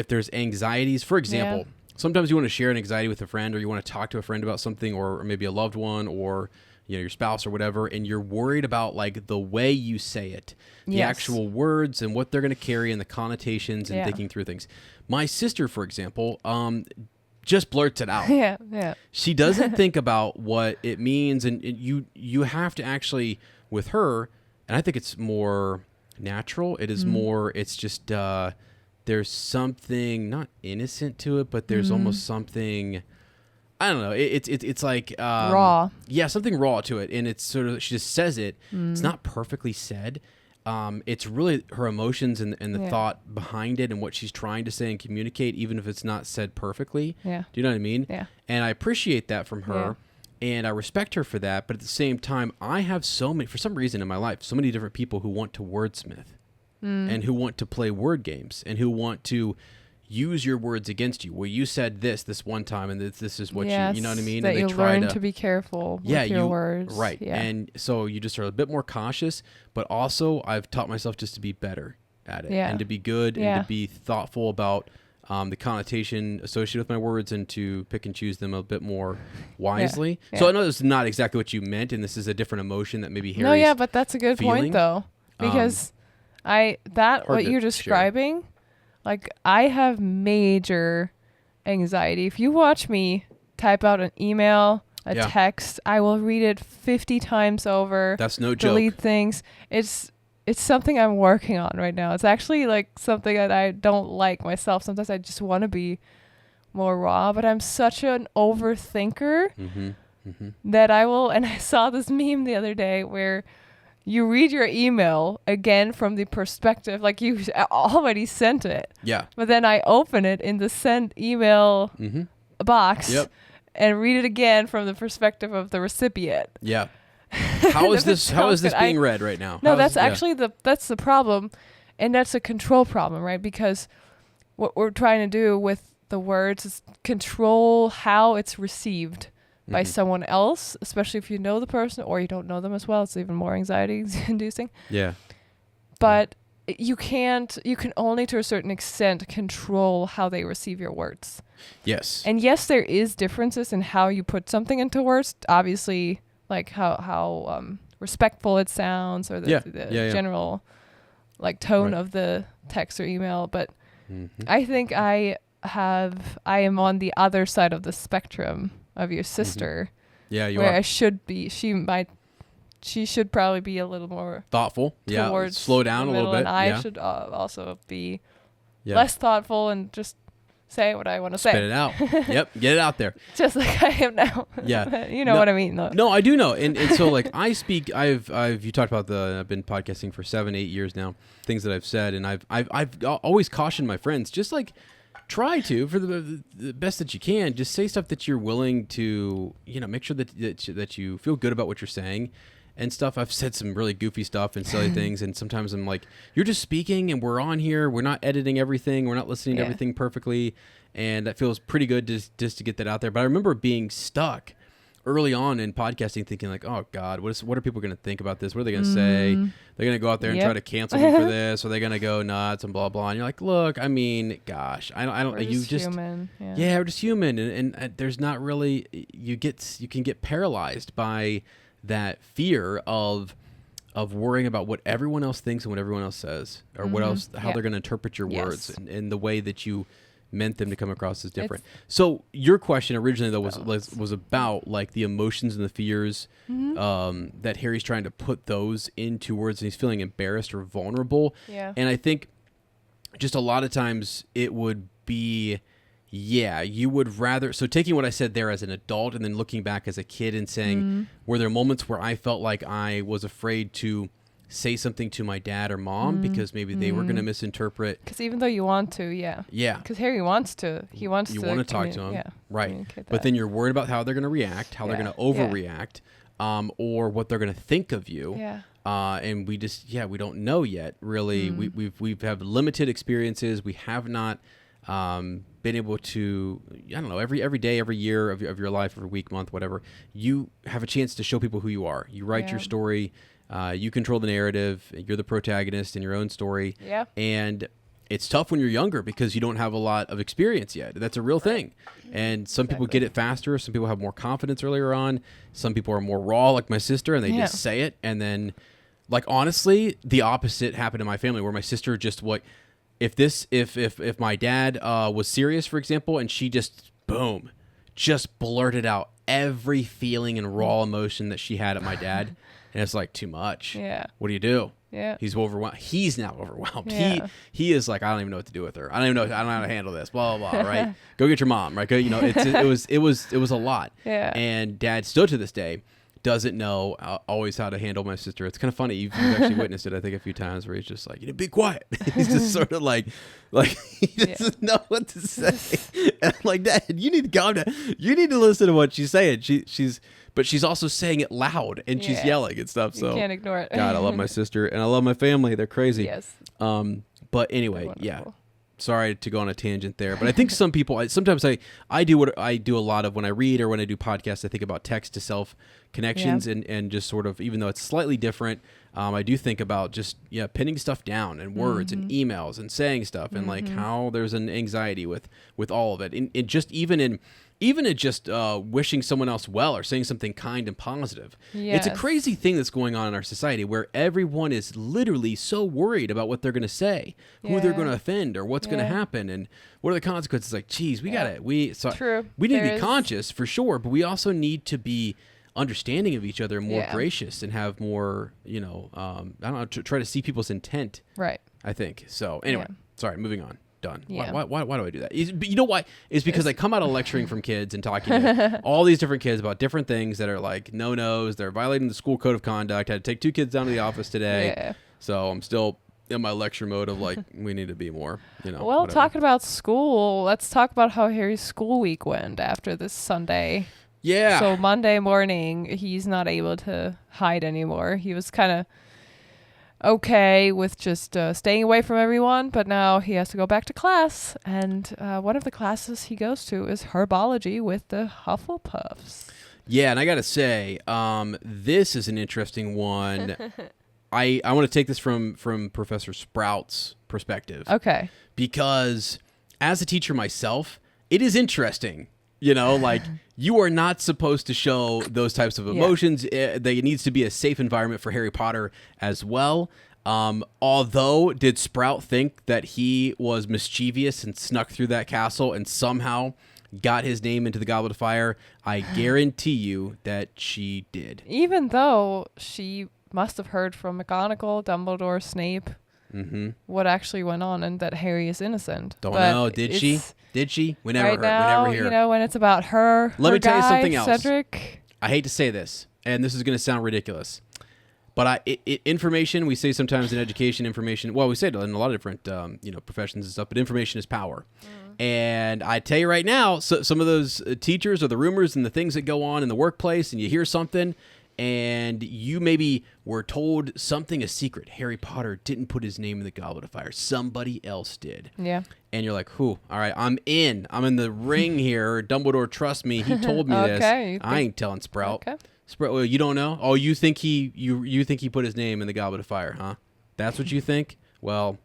there's anxieties, for example, sometimes you want to share an anxiety with a friend, or you want to talk to a friend about something, or maybe a loved one, or your spouse or whatever, and you're worried about like the way you say it, the actual words and what they're going to carry and the connotations and thinking through things. My sister, for example, just blurts it out. She doesn't think about what it means, and you have to actually, with her, and I think it's more natural. It is more, it's just, there's something not innocent to it, but there's almost something, I don't know. It's like raw. Yeah, something raw to it, and it's sort of, she just says it. It's not perfectly said. It's really her emotions and the thought behind it and what she's trying to say and communicate, even if it's not said perfectly. Yeah. Do you know what I mean? Yeah. And I appreciate that from her, and I respect her for that. But at the same time, I have for some reason in my life, so many different people who want to wordsmith and who want to play word games and who want to use your words against you. Well, you said this one time, and this is what you know what I mean? That and you learn to be careful with your words. Right. Yeah. And so you just are a bit more cautious, but also I've taught myself just to be better at it and to be good and to be thoughtful about the connotation associated with my words and to pick and choose them a bit more wisely. So I know this is not exactly what you meant, and this is a different emotion that maybe Harry's but that's a good point though, because what you're describing, like, I have major anxiety. If you watch me type out an email, a text, I will read it 50 times over. That's no joke. Delete things. It's something I'm working on right now. It's actually like something that I don't like myself. Sometimes I just want to be more raw, but I'm such an overthinker that I will. And I saw this meme the other day where you read your email again from the perspective, like you already sent it. Yeah. But then I open it in the sent email box and read it again from the perspective of the recipient. Yeah. How is this being read right now? No, that's actually that's the problem. And that's a control problem, right? Because what we're trying to do with the words is control how it's received by someone else, especially if you know the person or you don't know them as well. It's even more anxiety inducing. Yeah. But you can only to a certain extent control how they receive your words. Yes. And yes, there is differences in how you put something into words. Obviously, like how respectful it sounds or the general like tone of the text or email. But I think I am on the other side of the spectrum of your sister. Yeah, you where are. I should be. She should probably be a little more thoughtful. Yeah, slow down a little bit. And I should also be less thoughtful and just say what I want to say. Spit it out. Yep, get it out there. Just like I am now. Yeah, you know what I mean, though. No, I do know, and so like I speak. You talked about I've been podcasting for 7-8 years now. Things that I've said, and I've always cautioned my friends, just like try to, for the best that you can, just say stuff that you're willing to, make sure that you feel good about what you're saying and stuff. I've said some really goofy stuff and silly things, and sometimes I'm like, you're just speaking and we're on here. We're not editing everything. We're not listening to everything perfectly, and that feels pretty good just to get that out there. But I remember being stuck early on in podcasting thinking like, oh God, what are people going to think about this? What are they going to say? They're going to go out there and try to cancel me for this, or they're going to go nuts and blah, blah. And you're like, look, I mean, gosh, I don't, we're you just human. we're just human. And there's not really, you can get paralyzed by that fear of worrying about what everyone else thinks and what everyone else says, or how they're going to interpret your words and the way that you meant them to come across as different. So your question originally though was about like the emotions and the fears that Harry's trying to put those into words, and he's feeling embarrassed or vulnerable. Yeah. And I think just a lot of times it would be, you would rather, so taking what I said there as an adult and then looking back as a kid and saying, were there moments where I felt like I was afraid to say something to my dad or mom because maybe they were going to misinterpret? Because even though you want to, because Harry wants to, you want to talk to him, right? But then you're worried about how they're going to react, how they're going to overreact, or what they're going to think of you. And we just we don't know yet really. We've have limited experiences. We have not been able to, I don't know, every day, every year of your life, every week, month, whatever, you have a chance to show people who you are. You write your story. You control the narrative. You're the protagonist in your own story. Yeah. And it's tough when you're younger because you don't have a lot of experience yet. That's a real thing. And some people get it faster. Some people have more confidence earlier on. Some people are more raw, like my sister, and they just say it. And then, like, honestly, the opposite happened in my family, where my sister just if my dad was serious, for example, and she just blurted out every feeling and raw emotion that she had at my dad. And it's like too much. Yeah. What do you do? Yeah. He's overwhelmed. He's now overwhelmed. Yeah. He is like, I don't even know what to do with her. I don't know how to handle this. Blah blah blah. Right. Go get your mom. Right. Go. It was a lot. Yeah. And Dad still to this day doesn't know always how to handle my sister. It's kind of funny. You've actually witnessed it, I think, a few times, where he's just like, be quiet. He's just sort of like he doesn't know what to say. And I'm like, Dad, you need to calm down. You need to listen to what she's saying. But she's also saying it loud, and she's yelling and stuff. So you can't ignore it. God, I love my sister, and I love my family. They're crazy. Yes. But anyway, sorry to go on a tangent there, but I think some people, sometimes I do what I do a lot of when I read or when I do podcasts. I think about text to self connections and just sort of, even though it's slightly different, I do think about just pinning stuff down and words and emails and saying stuff and like how there's an anxiety with all of it, and just even in just wishing someone else well or saying something kind and positive. Yes. It's a crazy thing that's going on in our society, where everyone is literally so worried about what they're going to say, who they're going to offend, or what's going to happen, and what are the consequences. Like, geez, we need to be conscious for sure, but we also need to be understanding of each other, more gracious, and have more, I don't know, try to see people's intent. Right. I think. So anyway, sorry, moving on. Done. Yeah. Why do I do that? But you know why? It's because I come out of lecturing from kids and talking to all these different kids about different things that are like no-nos. They're violating the school code of conduct. I had to take 2 kids down to the office today. Yeah. So I'm still in my lecture mode of like, we need to be more, Well, whatever. talking about school, let's talk about how Harry's school week went after this Sunday. Yeah. So Monday morning, he's not able to hide anymore. He was kind of okay with just staying away from everyone, but now he has to go back to class. And one of the classes he goes to is herbology with the Hufflepuffs. Yeah, and I got to say, this is an interesting one. I want to take this from Professor Sprout's perspective. Okay. Because as a teacher myself, it is interesting. Like you are not supposed to show those types of emotions. There needs to be a safe environment for Harry Potter as well. Although, did Sprout think that he was mischievous and snuck through that castle and somehow got his name into the Goblet of Fire? I guarantee you that she did. Even though she must have heard from McGonagall, Dumbledore, Snape, what actually went on, and that Harry is innocent. Don't know. Did she? Did she? We never right heard. now, we never hear. when it's about her, Let me tell you something else. Cedric. I hate to say this, and this is going to sound ridiculous, but information, we say sometimes in education, information, well, we say it in a lot of different, professions and stuff, but information is power. And I tell you right now, some of those teachers or the rumors and the things that go on in the workplace, and you hear something, and you maybe were told something a secret. Harry Potter didn't put his name in the Goblet of Fire. Somebody else did. Yeah. And you're like, whew, all right, I'm in the ring here. Dumbledore, trust me. He told me this. I ain't telling Sprout. Okay. Sprout, well, you don't know? Oh, you think he put his name in the Goblet of Fire, huh? That's what you think? Well,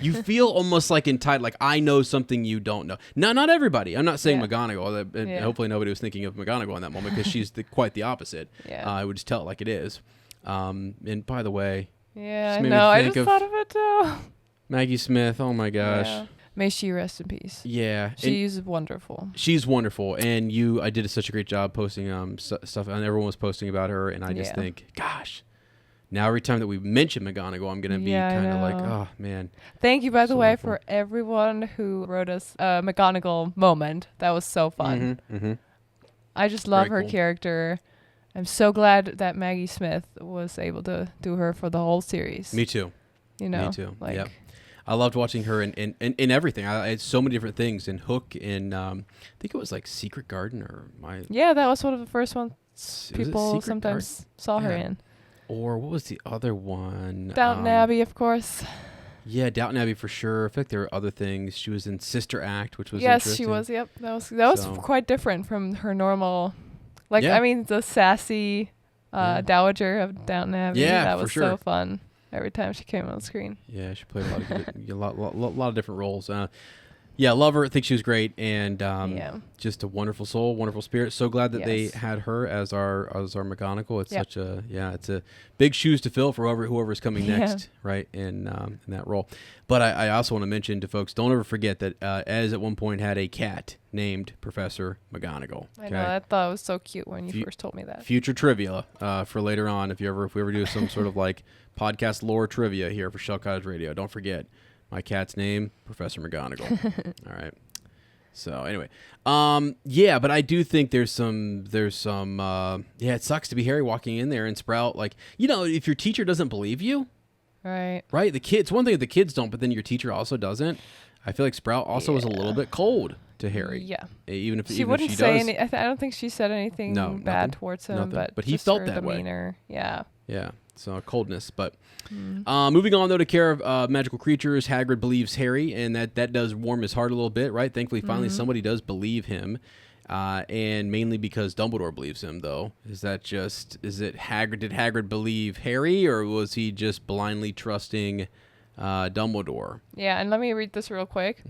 you feel almost like entitled, like I know something you don't know. No, not everybody. I'm not saying McGonagall. Hopefully nobody was thinking of McGonagall in that moment because she's quite the opposite. Yeah. I would just tell it like it is. And by the way, yeah, just made me I think just thought of it too. Maggie Smith. Oh my gosh. Yeah. May she rest in peace. Yeah. She's wonderful. She's wonderful. And I did such a great job posting stuff, and everyone was posting about her. And I just think, gosh. Now every time that we mention McGonagall, I'm going to be kind of like, oh, man. Thank you, by the way, wonderful. for everyone who wrote us a McGonagall moment. That was so fun. I just love her character. I'm so glad that Maggie Smith was able to do her for the whole series. Me too. Me too. Yep. I loved watching her in everything. I had so many different things in Hook, in I think it was like Secret Garden or my. Yeah, that was one of the first ones people Secret sometimes saw her in. Or what was the other one? Downton Abbey, of course. Yeah, Downton Abbey for sure. I feel like there were other things. She was in Sister Act, which was yes, interesting. she was. Yep, that was quite different from her normal. I mean, the sassy dowager of Downton Abbey. Yeah, that for was sure. so fun every time she came on the screen. Yeah, she played a lot of different roles. Yeah, love her. I think she was great, and just a wonderful soul, wonderful spirit. So glad that they had her as our McGonagall. It's such it's a big shoes to fill for whoever's coming next, right, in that role. But I also want to mention to folks, don't ever forget that Ez at one point had a cat named Professor McGonagall. I know, I thought it was so cute when you first told me that. Future trivia for later on, if we ever do some sort of like podcast lore trivia here for Shell Cottage Radio. Don't forget. My cat's name, Professor McGonagall. All right. So anyway, but I do think there's some, it sucks to be Harry walking in there and Sprout, like, if your teacher doesn't believe you, right? The kids, one thing that the kids don't, but then your teacher also doesn't. I feel like Sprout also was a little bit cold to Harry. Yeah. Even if she wouldn't say does. I don't think she said anything bad towards him, but he felt that way. Yeah. Yeah. So coldness, but moving on though to care of magical creatures, Hagrid believes Harry, and that does warm his heart a little bit, right? Thankfully, finally somebody does believe him, and mainly because Dumbledore believes him. Though, is it Hagrid? Did Hagrid believe Harry, or was he just blindly trusting Dumbledore? Yeah, and let me read this real quick.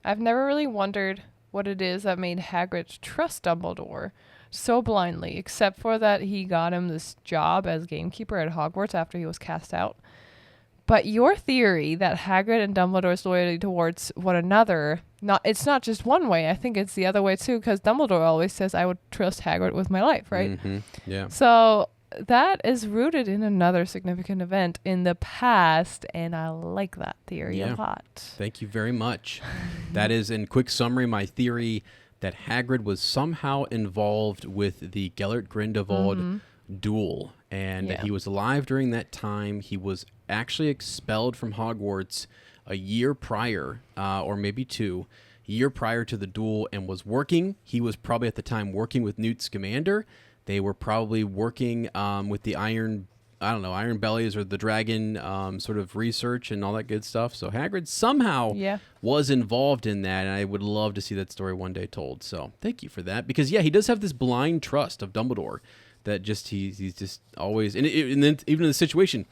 I've never really wondered what it is that made Hagrid trust Dumbledore so blindly, except for that he got him this job as gamekeeper at Hogwarts after he was cast out. But your theory that Hagrid and Dumbledore's loyalty towards one another, it's not just one way. I think it's the other way too, because Dumbledore always says, I would trust Hagrid with my life, right? Yeah. So that is rooted in another significant event in the past, and I like that theory a lot. Thank you very much. That is, in quick summary, my theory that Hagrid was somehow involved with the Gellert-Grindelwald duel, and that he was alive during that time. He was actually expelled from Hogwarts a year prior, or maybe 2, a year prior to the duel, and was working. He was probably at the time working with Newt Scamander. They were probably working with the Iron Bellies or the dragon sort of research and all that good stuff. So Hagrid somehow was involved in that, and I would love to see that story one day told. So thank you for that. Because, he does have this blind trust of Dumbledore that just he's just always... And then even in the situation,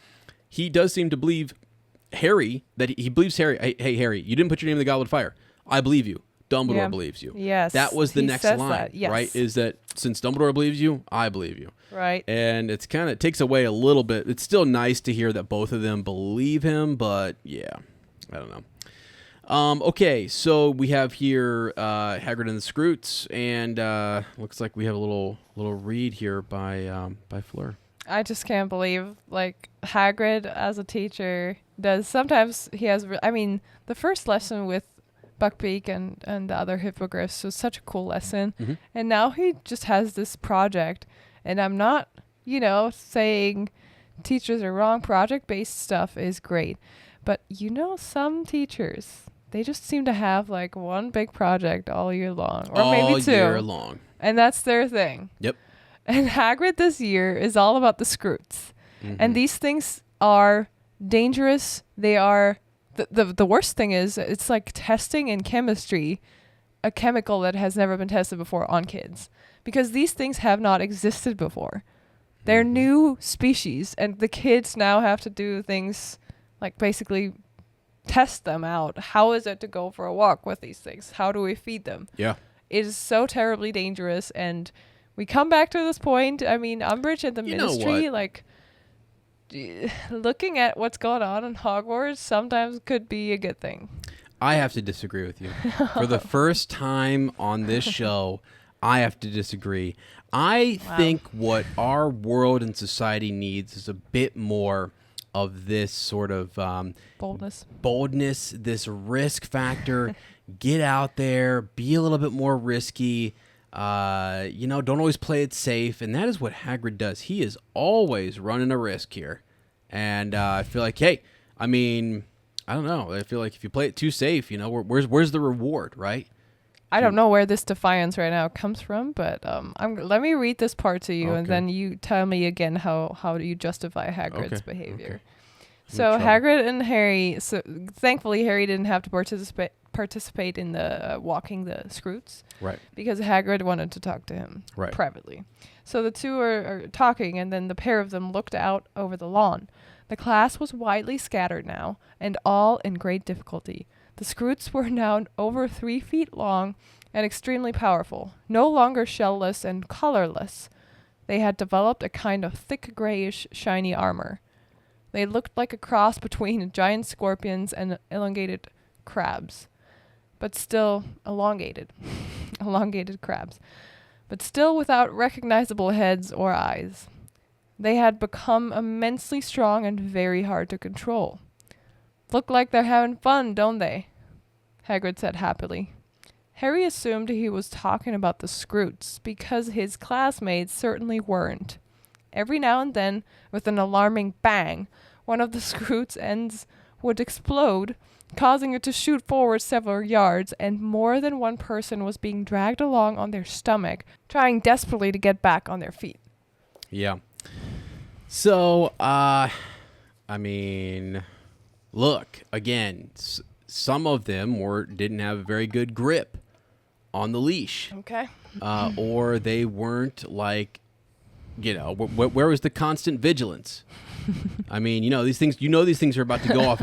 he does seem to believe Harry, that he believes Harry, hey, Harry, you didn't put your name in the Goblet of Fire. I believe you. Dumbledore believes you. Yes. That was the next line, that. right? Is that since Dumbledore believes you, I believe you. Right. And it's kind of takes away a little bit. It's still nice to hear that both of them believe him, but I don't know. Okay, so we have here Hagrid and the Scroots, and looks like we have a little read here by Fleur. I just can't believe, Hagrid as a teacher does. Sometimes he has... the first lesson with Buckbeak and the other hippogriffs was such a cool lesson. And now he just has this project. And I'm not, saying teachers are wrong. Project-based stuff is great. But, some teachers, they just seem to have, one big project all year long. Or maybe 2. All year long. And that's their thing. Yep. And Hagrid this year is all about the Scroots. And these things are dangerous. They are... The worst thing is it's like testing in chemistry a chemical that has never been tested before on kids, because these things have not existed before. They're new species, and the kids now have to do things like basically test them out. How is it to go for a walk with these things? How do we feed them? Yeah. It is so terribly dangerous, and we come back to this point. Umbridge and the Ministry, looking at what's going on in Hogwarts sometimes could be a good thing. I have to disagree with you. For the first time on this show, I have to disagree. I think what our world and society needs is a bit more of this sort of boldness, this risk factor. Get out there, be a little bit more risky. Don't always play it safe, and that is what Hagrid does. He is always running a risk here, and I feel like, I don't know. I feel like if you play it too safe, where's the reward, right? I don't know where this defiance right now comes from, but let me read this part to you, and then you tell me again how do you justify Hagrid's behavior. So Hagrid and Harry. So thankfully, Harry didn't have to participate in the walking the Scroots, right? Because Hagrid wanted to talk to him privately. So the two are talking, and then the pair of them looked out over the lawn. The class was widely scattered now, and all in great difficulty. The Scroots were now over 3 feet long and extremely powerful, no longer shell-less and colorless. They had developed a kind of thick grayish, shiny armor. They looked like a cross between giant scorpions and elongated crabs, but still elongated crabs, but still without recognizable heads or eyes. They had become immensely strong and very hard to control. Look like they're having fun, don't they? Hagrid said happily. Harry assumed he was talking about the Scroots, because his classmates certainly weren't. Every now and then, with an alarming bang, one of the Scroots' ends would explode, causing it to shoot forward several yards, and more than one person was being dragged along on their stomach, trying desperately to get back on their feet. Yeah. So, look, again, some of them didn't have a very good grip on the leash. Okay. Or they weren't where was the constant vigilance? These things are about to go off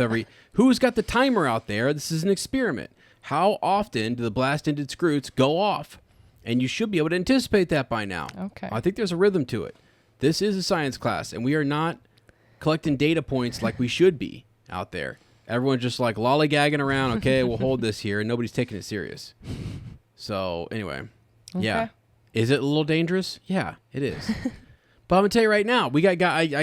who's got the timer out there? This is an experiment. How often do the blast-ended Scroots go off? And you should be able to anticipate that by now. Okay. I think there's a rhythm to it. This is a science class, and we are not collecting data points like we should be out there. Everyone's just lollygagging around. Okay, we'll hold this here, and nobody's taking it serious. So anyway, yeah. Is it a little dangerous? Yeah, it is. But I'm gonna tell you right now, I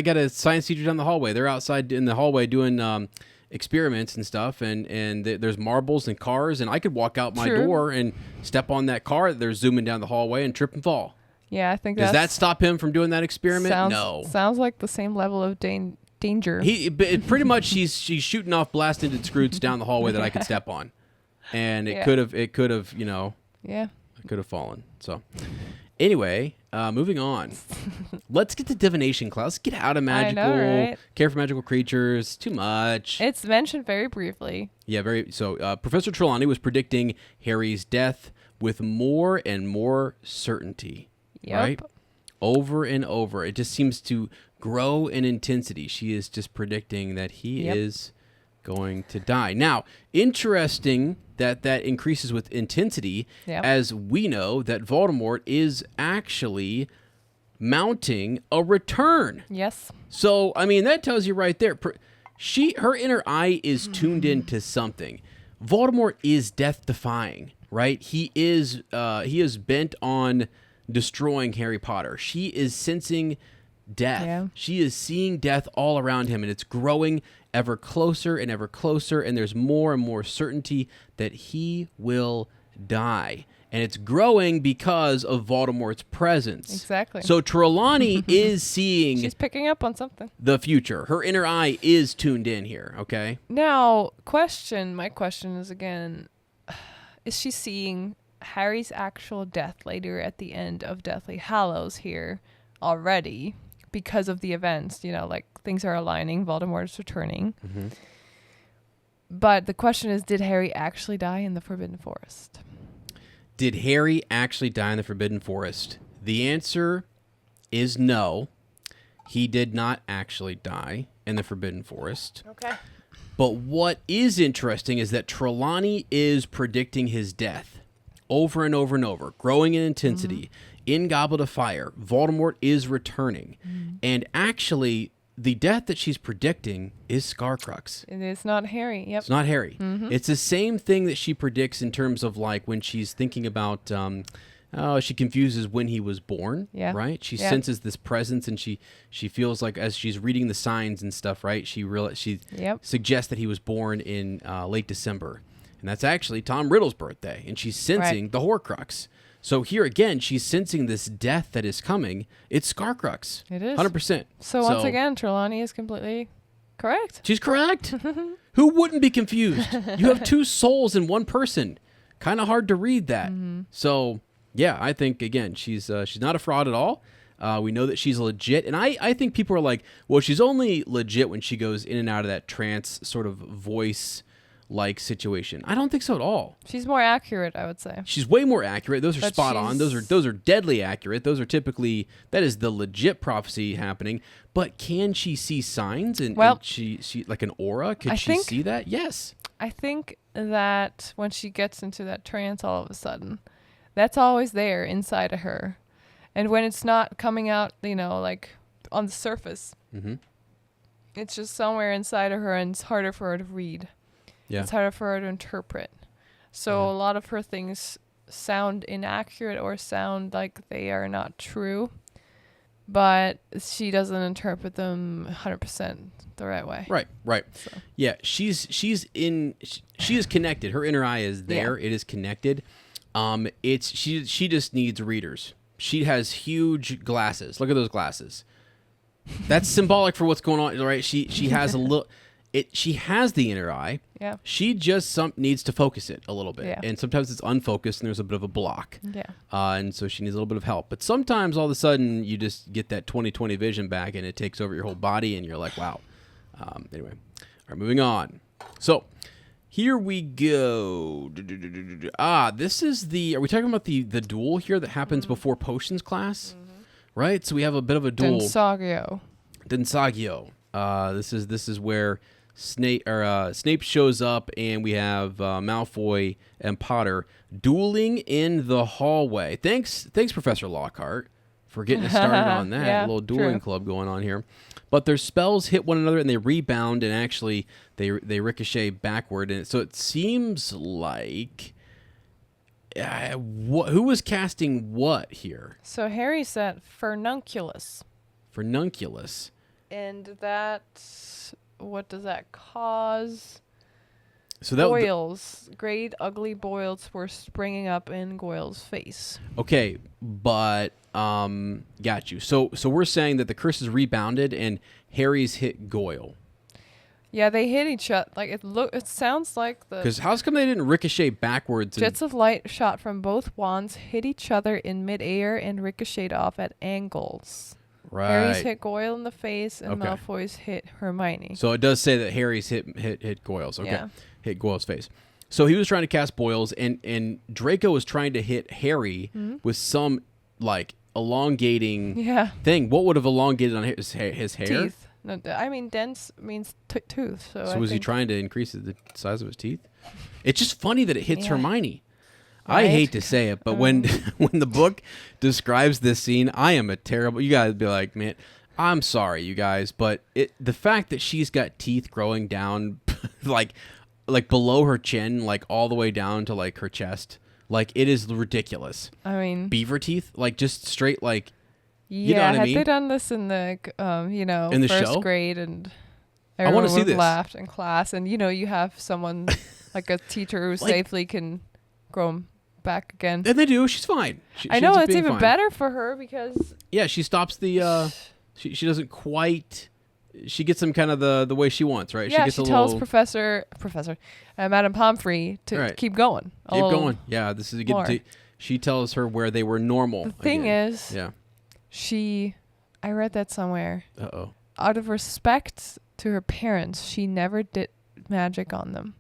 got a science teacher down the hallway. They're outside in the hallway doing experiments and stuff, and there's marbles and cars, and I could walk out my True. door and step on that car. They're zooming down the hallway and trip and fall. Yeah, I think Does that stop him from doing that experiment? No. Sounds like the same level of danger. Pretty much she's shooting off blast-ended screws down the hallway that I could step on, and it could have Yeah. I could have fallen. So anyway, moving on. Let's get to divination class. Let's get out of magical. I know, right? Care for magical creatures. Too much. It's mentioned very briefly. Yeah, very. So Professor Trelawney was predicting Harry's death with more and more certainty. Yep. Right? Over and over. It just seems to grow in intensity. She is just predicting that he is going to die. Now, interesting that increases with intensity, as we know that Voldemort is actually mounting a return. Yes. So, I mean, that tells you right there. Her inner eye is tuned into something. Voldemort is death-defying, right? He is bent on destroying Harry Potter. She is sensing death. Yeah. She is seeing death all around him, and it's growing ever closer, and there's more and more certainty that he will die. And it's growing because of Voldemort's presence. Exactly. So Trelawney is seeing She's picking up on something. the future. Her inner eye is tuned in here, okay? Now, my question is again, is she seeing Harry's actual death later at the end of Deathly Hallows here already because of the events? Like things are aligning, Voldemort is returning. Mm-hmm. But the question is, did Harry actually die in the Forbidden Forest? Did Harry actually die in the Forbidden Forest? The answer is no. He did not actually die in the Forbidden Forest. Okay. But what is interesting is that Trelawney is predicting his death over and over and over, growing in intensity. Mm-hmm. In Goblet of Fire, Voldemort is returning. Mm-hmm. And actually, the death that she's predicting is Scarcrux. It is not Harry. Yep. It's not Harry. Mm-hmm. It's the same thing that she predicts in terms of like when she's thinking about, she confuses when he was born, right? She senses this presence, and she feels like as she's reading the signs and stuff, right? She suggests that he was born in late December. And that's actually Tom Riddle's birthday, and she's sensing the Horcrux. So here again, she's sensing this death that is coming. It's Scarcrux. It is. 100%. So once again, Trelawney is completely correct. She's correct. Who wouldn't be confused? You have two souls in one person. Kind of hard to read that. Mm-hmm. So, yeah, I think, again, she's not a fraud at all. We know that she's legit. And I think people are like, well, she's only legit when she goes in and out of that trance sort of voice-like situation. I don't think so at all. She's more accurate, I would say. She's way more accurate. Those are spot on. Those are deadly accurate. Those are typically, that is the legit prophecy happening. But can she see signs? And she like an aura? Could she see that? Yes. I think that when she gets into that trance all of a sudden, that's always there inside of her. And when it's not coming out, like on the surface, mm-hmm. It's just somewhere inside of her, and it's harder for her to read. Yeah. It's harder for her to interpret. So a lot of her things sound inaccurate or sound like they are not true, but she doesn't interpret them 100% the right way. Right. So. Yeah, she is connected. Her inner eye is there. Yeah. It is connected. She just needs readers. She has huge glasses. Look at those glasses. That's symbolic for what's going on, right? She has a little. She has the inner eye. Yeah. She just needs to focus it a little bit. Yeah. And sometimes it's unfocused and there's a bit of a block. Yeah. And so she needs a little bit of help. But sometimes all of a sudden you just get that 20/20 vision back and it takes over your whole body and you're like, wow. Anyway. All right, moving on. So here we go. This is are we talking about the duel here that happens before potions class? Mm-hmm. Right? So we have a bit of a duel. Densagio. This is where Snape shows up, and we have Malfoy and Potter dueling in the hallway. Thanks, Professor Lockhart, for getting us started on that. A little dueling club going on here. But their spells hit one another, and they rebound, and actually they ricochet backward. And so it seems like who was casting what here? So Harry said Furnunculus. Furnunculus. And what does that cause? So that boils. Great ugly boils were springing up in Goyle's face. Okay, but got you. So we're saying that the curse is rebounded and Harry's hit Goyle. Yeah, they hit each other. Like it sounds like the Because how's come they didn't ricochet backwards? jets of light shot from both wands hit each other in midair and ricocheted off at angles. Right. Harry's hit Goyle in the face, and Okay. Malfoy's hit Hermione. So it does say that Harry's hit Goyle's. Okay. Yeah. Hit Goyle's face. So he was trying to cast boils, and Draco was trying to hit Harry with some like elongating Yeah. thing. What would have elongated on his hair? Teeth. No, I mean, dense means tooth. So Was he trying to increase the size of his teeth? It's just funny that it hits Yeah. Hermione. I Right? hate to say it, but when the book describes this scene, I am a terrible. You guys be like, man, I'm sorry, you guys, but the fact that she's got teeth growing down, like below her chin, like all the way down to like her chest, like it is ridiculous. I mean, Beaver teeth, like just straight, like yeah. you know what I had mean? they done this in the In the first show? grade, and I wanna everyone see would have this. laughed in class, and you have someone like a teacher who Like- safely can grow them back again. And they do. She's fine. She I know ends up it's being even fine. better for her because Yeah, she stops the. She doesn't quite. She gets them kind of the way she wants, right? yeah, gets she a tells little, Professor Madame Pomfrey to Right. keep going. a keep little going. Yeah, this is a more. good. She tells her where they were normal. The thing again. is, Yeah. I read that somewhere. Uh-oh. Out of respect to her parents, she never did magic on them.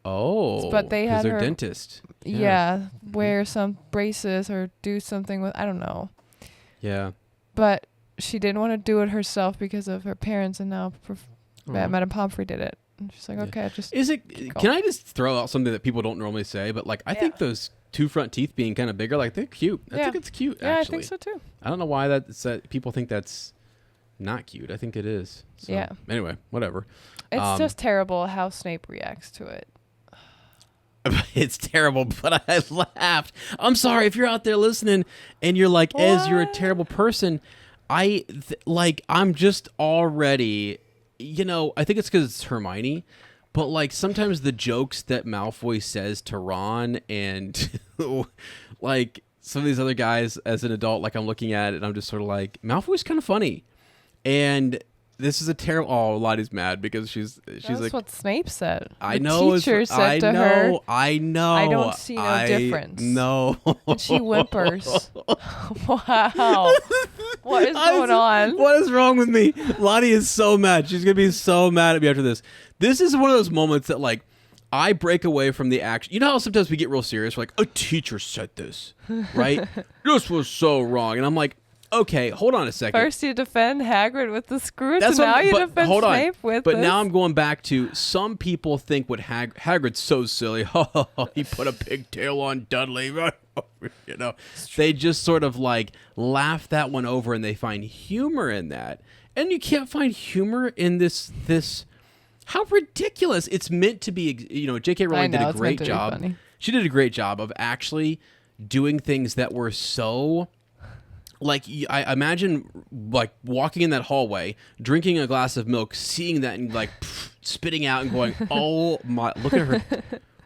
Oh. But they 'cause had they're her- dentist. Yeah, wear some braces or do something with, I don't know. Yeah. But she didn't want to do it herself because of her parents, and now Oh. Madame Pomfrey did it. And she's like, Yeah. okay, just Is it? keep Can I just throw out something that people don't normally say? But like, I think those two front teeth being kind of bigger, like they're cute. I think it's cute. Yeah, actually. I think so too. I don't know why that people think that's not cute. I think it is. So, Yeah. Anyway, whatever. It's just terrible how Snape reacts to it. It's terrible, but I laughed. I'm sorry if you're out there listening and you're like, Ez, you're a What? terrible person. I'm just already, I think it's because it's Hermione, but like sometimes the jokes that Malfoy says to Ron and like some of these other guys as an adult, like I'm looking at it and I'm just sort of like, Malfoy's kind of funny. And this is a terrible. Oh, Lottie's mad because she's That's like, what Snape said. I The know. teacher said to her, I know. I don't see no difference. No. and she whimpers. Wow. What is going on? What is wrong with me? Lottie is so mad. She's gonna be so mad at me after this. This is one of those moments that like I break away from the action. You know how sometimes we get real serious. We're like, a teacher said this, right? This was so wrong, and I'm like, okay, hold on a second. First you defend Hagrid with the screws, That's and what now I'm- you but defend hold on. Snape with But this. now I'm going back to some people think what Hagrid's so silly. He put a pigtail on Dudley. They just sort of like laugh that one over and they find humor in that. And you can't find humor in this. How ridiculous! It's meant to be. J.K. I Rowling know, did a it's meant great to be job. funny. She did a great job of actually doing things that were so. Like, I imagine, like, walking in that hallway, drinking a glass of milk, seeing that and, like, spitting out and going, oh, my, look at her.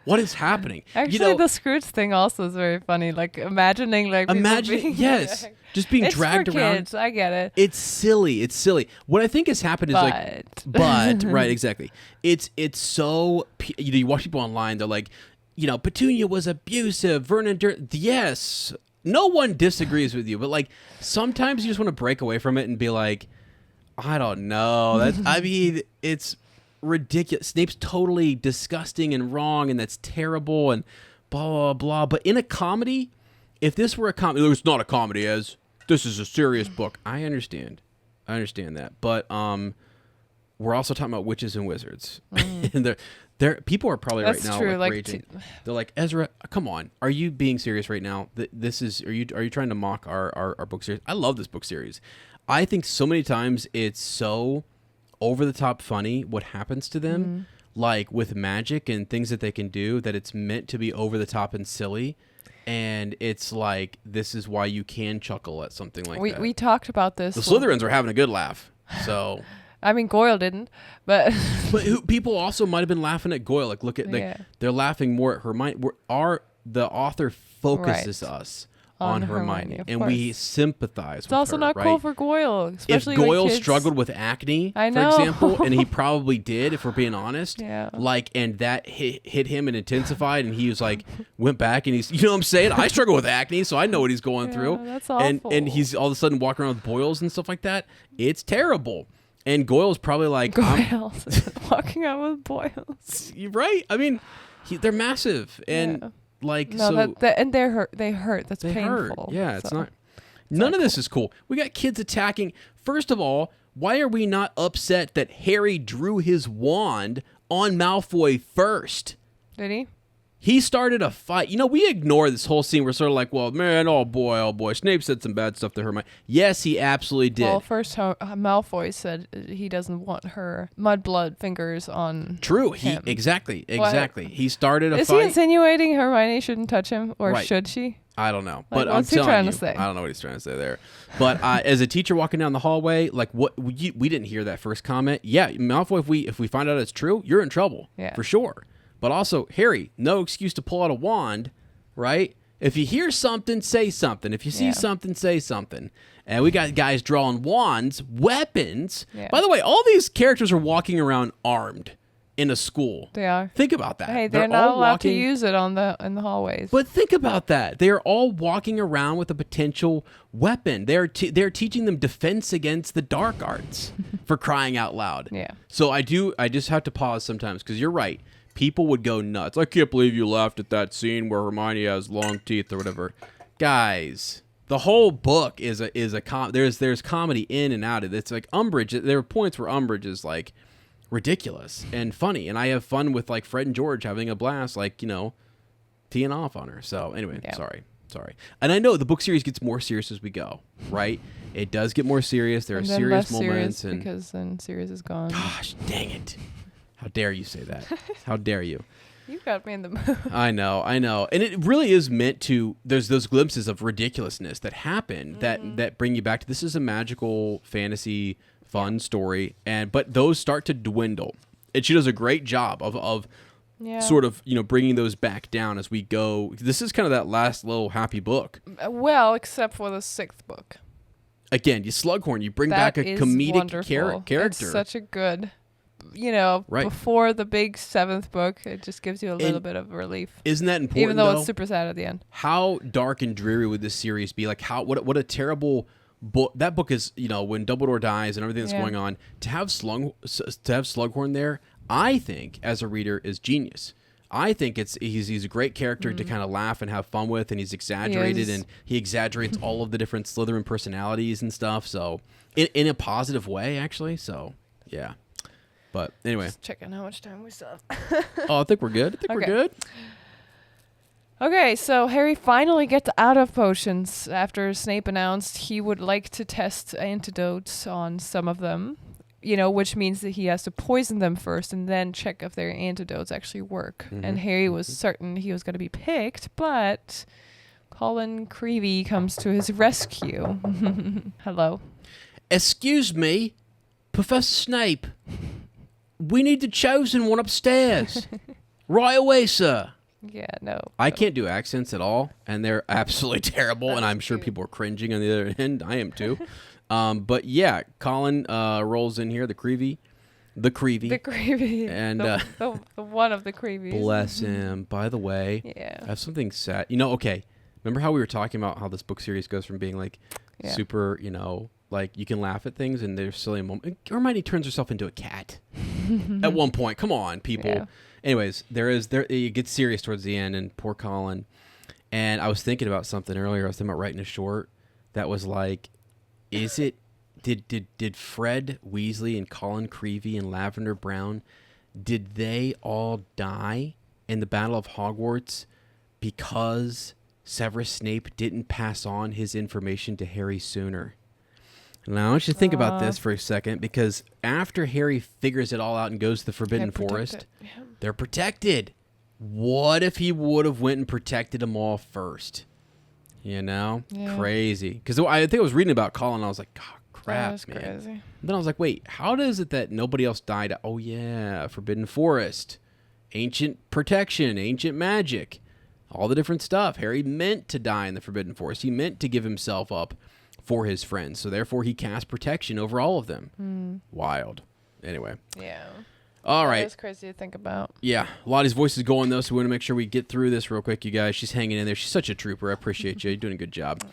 What is happening? Actually, the Scrooge thing also is very funny. Like, imagining, like, people being, yes, just being it's dragged for around. kids. I get it. It's silly. It's silly. What I think has happened is, but, right, exactly. It's so, you watch people online, they're like, Petunia was abusive, Vernon yes. No one disagrees with you, but like sometimes you just want to break away from it and be like, I don't know. It's ridiculous. Snape's totally disgusting and wrong, and that's terrible, and blah blah blah. But in a comedy, if this were a comedy, it's not a comedy, as this is a serious book. I understand that, but we're also talking about witches and wizards, and they're people are probably That's right now true, like, raging. They're like, Ezra, come on, are you being serious right now? Are you trying to mock our book series? I love this book series. I think so many times it's so over the top funny what happens to them, like with magic and things that they can do, that it's meant to be over the top and silly. And it's like, this is why you can chuckle at something like that. We talked about this. The Slytherins are having a good laugh. So, I mean, Goyle didn't, but people also might have been laughing at Goyle. Like, look at they're laughing more at Hermione. The author focuses us on Hermione, and we sympathize with her. It's also not cool for Goyle, especially if Goyle when kids struggled with acne, for example, and he probably did, if we're being honest. Yeah. Like, and that hit him and intensified, and he was like, went back, and he's, you know what I'm saying? I struggle with acne, so I know what he's going through. That's awful. And he's all of a sudden walking around with boils and stuff like that. It's terrible. And Goyle's probably like, walking out with boils. You're right. I mean, they're massive, and like and they hurt. That's painful. Hurt. Yeah, it's not. None of this is cool. We got kids attacking. First of all, why are we not upset that Harry drew his wand on Malfoy first? Did he? He started a fight. You know, we ignore this whole scene. We're sort of like, well, man, oh boy. Snape said some bad stuff to Hermione. Yes, he absolutely did. Well, first Malfoy said he doesn't want her mudblood fingers on him. Exactly. He started a fight. Is he insinuating Hermione shouldn't touch him, or should she? I don't know. Like, but what's he trying to say? I don't know what he's trying to say there. But as a teacher walking down the hallway, like, what we didn't hear that first comment. Yeah, Malfoy, if we find out it's true, you're in trouble. Yeah. For sure. But also, Harry, no excuse to pull out a wand, right? If you hear something, say something. If you see something, say something. And we got guys drawing wands, weapons. Yeah. By the way, all these characters are walking around armed in a school. They are. Think about that. Hey, they're not allowed to use it in the hallways. But think about that. They are all walking around with a potential weapon. They're teaching them defense against the dark arts, for crying out loud. Yeah. So I just have to pause sometimes, because you're right. People would go nuts. I can't believe you laughed at that scene where Hermione has long teeth or whatever. Guys, the whole book there's comedy in and out of it. It's like Umbridge. There are points where Umbridge is like ridiculous and funny, and I have fun with like Fred and George having a blast, like, you know, teeing off on her. So anyway, sorry. And I know the book series gets more serious as we go, right? It does get more serious. There are serious moments, because then Sirius is gone. Gosh, dang it. How dare you say that? How dare you? You got me in the mood. I know. And it really is meant to, there's those glimpses of ridiculousness that happen that bring you back to, this is a magical fantasy fun story, but those start to dwindle. And she does a great job of sort of, you know, bringing those back down as we go. This is kind of that last little happy book. Well, except for the 6th book. Again, you Slughorn, you bring back a comedic character. It's such a good... You know, before the big 7th book, it just gives you a little bit of relief. Isn't that important? Even though it's super sad at the end. How dark and dreary would this series be? Like, what a terrible book. That book is, you know, when Dumbledore dies and everything that's going on. To have Slughorn there, I think, as a reader, is genius. I think he's a great character to kind of laugh and have fun with, and he's exaggerated, and he exaggerates all of the different Slytherin personalities and stuff. So, in a positive way, actually. So, yeah. But anyway. Just checking how much time we still have. I think we're good. We're good. Okay, so Harry finally gets out of potions after Snape announced he would like to test antidotes on some of them, you know, which means that he has to poison them first and then check if their antidotes actually work. Mm-hmm. And Harry was certain he was going to be picked, but Colin Creevey comes to his rescue. Hello. Excuse me, Professor Snape. We need the chosen one upstairs. Right away, sir. Yeah, no. I can't do accents at all, and they're absolutely terrible, and I'm sure people are cringing on the other end. I am too. But yeah, Colin rolls in here, the Creevey. And the one of the Creevies. Bless him. By the way, I have something sad. You know, okay. Remember how we were talking about how this book series goes from being like super, you know, like you can laugh at things and there's silly moments. Hermione turns herself into a cat at one point. Come on, people. Yeah. Anyways, it gets serious towards the end, and poor Colin. And I was thinking about something earlier. I was thinking about writing a short that was like, did Fred Weasley and Colin Creevey and Lavender Brown, did they all die in the Battle of Hogwarts because Severus Snape didn't pass on his information to Harry sooner? Now, I want you to think about this for a second, because after Harry figures it all out and goes to the Forbidden Forest, they're protected. What if he would have went and protected them all first? You know? Yeah. Crazy. Because I think I was reading about Colin, and I was like, oh, crap, That was man. crazy. And then I was like, wait, how does it that nobody else died? Oh, yeah, Forbidden Forest. Ancient protection, ancient magic. All the different stuff. Harry meant to die in the Forbidden Forest. He meant to give himself up for his friends. So therefore, he cast protection over all of them. Wild. Anyway. Yeah. All right. That's crazy to think about. Yeah. Lottie's voice is going, though, so we want to make sure we get through this real quick, you guys. She's hanging in there. She's such a trooper. I appreciate you. You're doing a good job.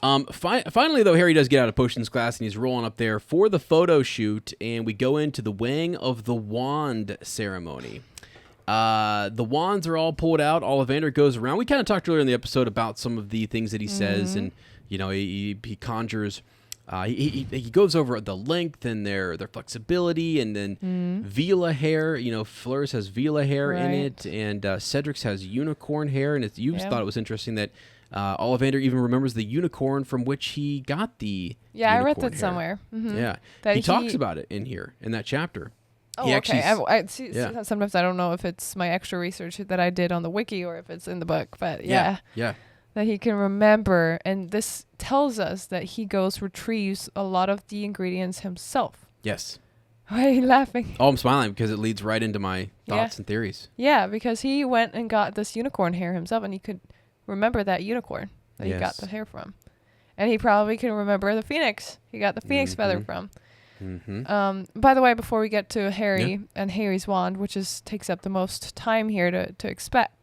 Finally, though, Harry does get out of potions class, and he's rolling up there for the photo shoot, and we go into the weighing of the wand ceremony. The wands are all pulled out. Ollivander goes around. We kind of talked earlier in the episode about some of the things that he says, and he conjures. He goes over the length and their flexibility, and then Vila hair. Fleurs has Vila hair in it, and Cedric's has unicorn hair. And you thought it was interesting that Ollivander even remembers the unicorn from which he got the. Yeah, I read that hair. somewhere. Mm-hmm. Yeah, he talks about it in here in that chapter. Oh, okay. I see, sometimes I don't know if it's my extra research that I did on the wiki or if it's in the book, but yeah. That he can remember, and this tells us that he retrieves a lot of the ingredients himself. Yes. Why are you laughing? Oh, I'm smiling because it leads right into my thoughts and theories. Yeah, because he went and got this unicorn hair himself, and he could remember that unicorn that he got the hair from. And he probably can remember the phoenix. He got the phoenix feather from. By the way, before we get to Harry and Harry's wand, which takes up the most time here to expect.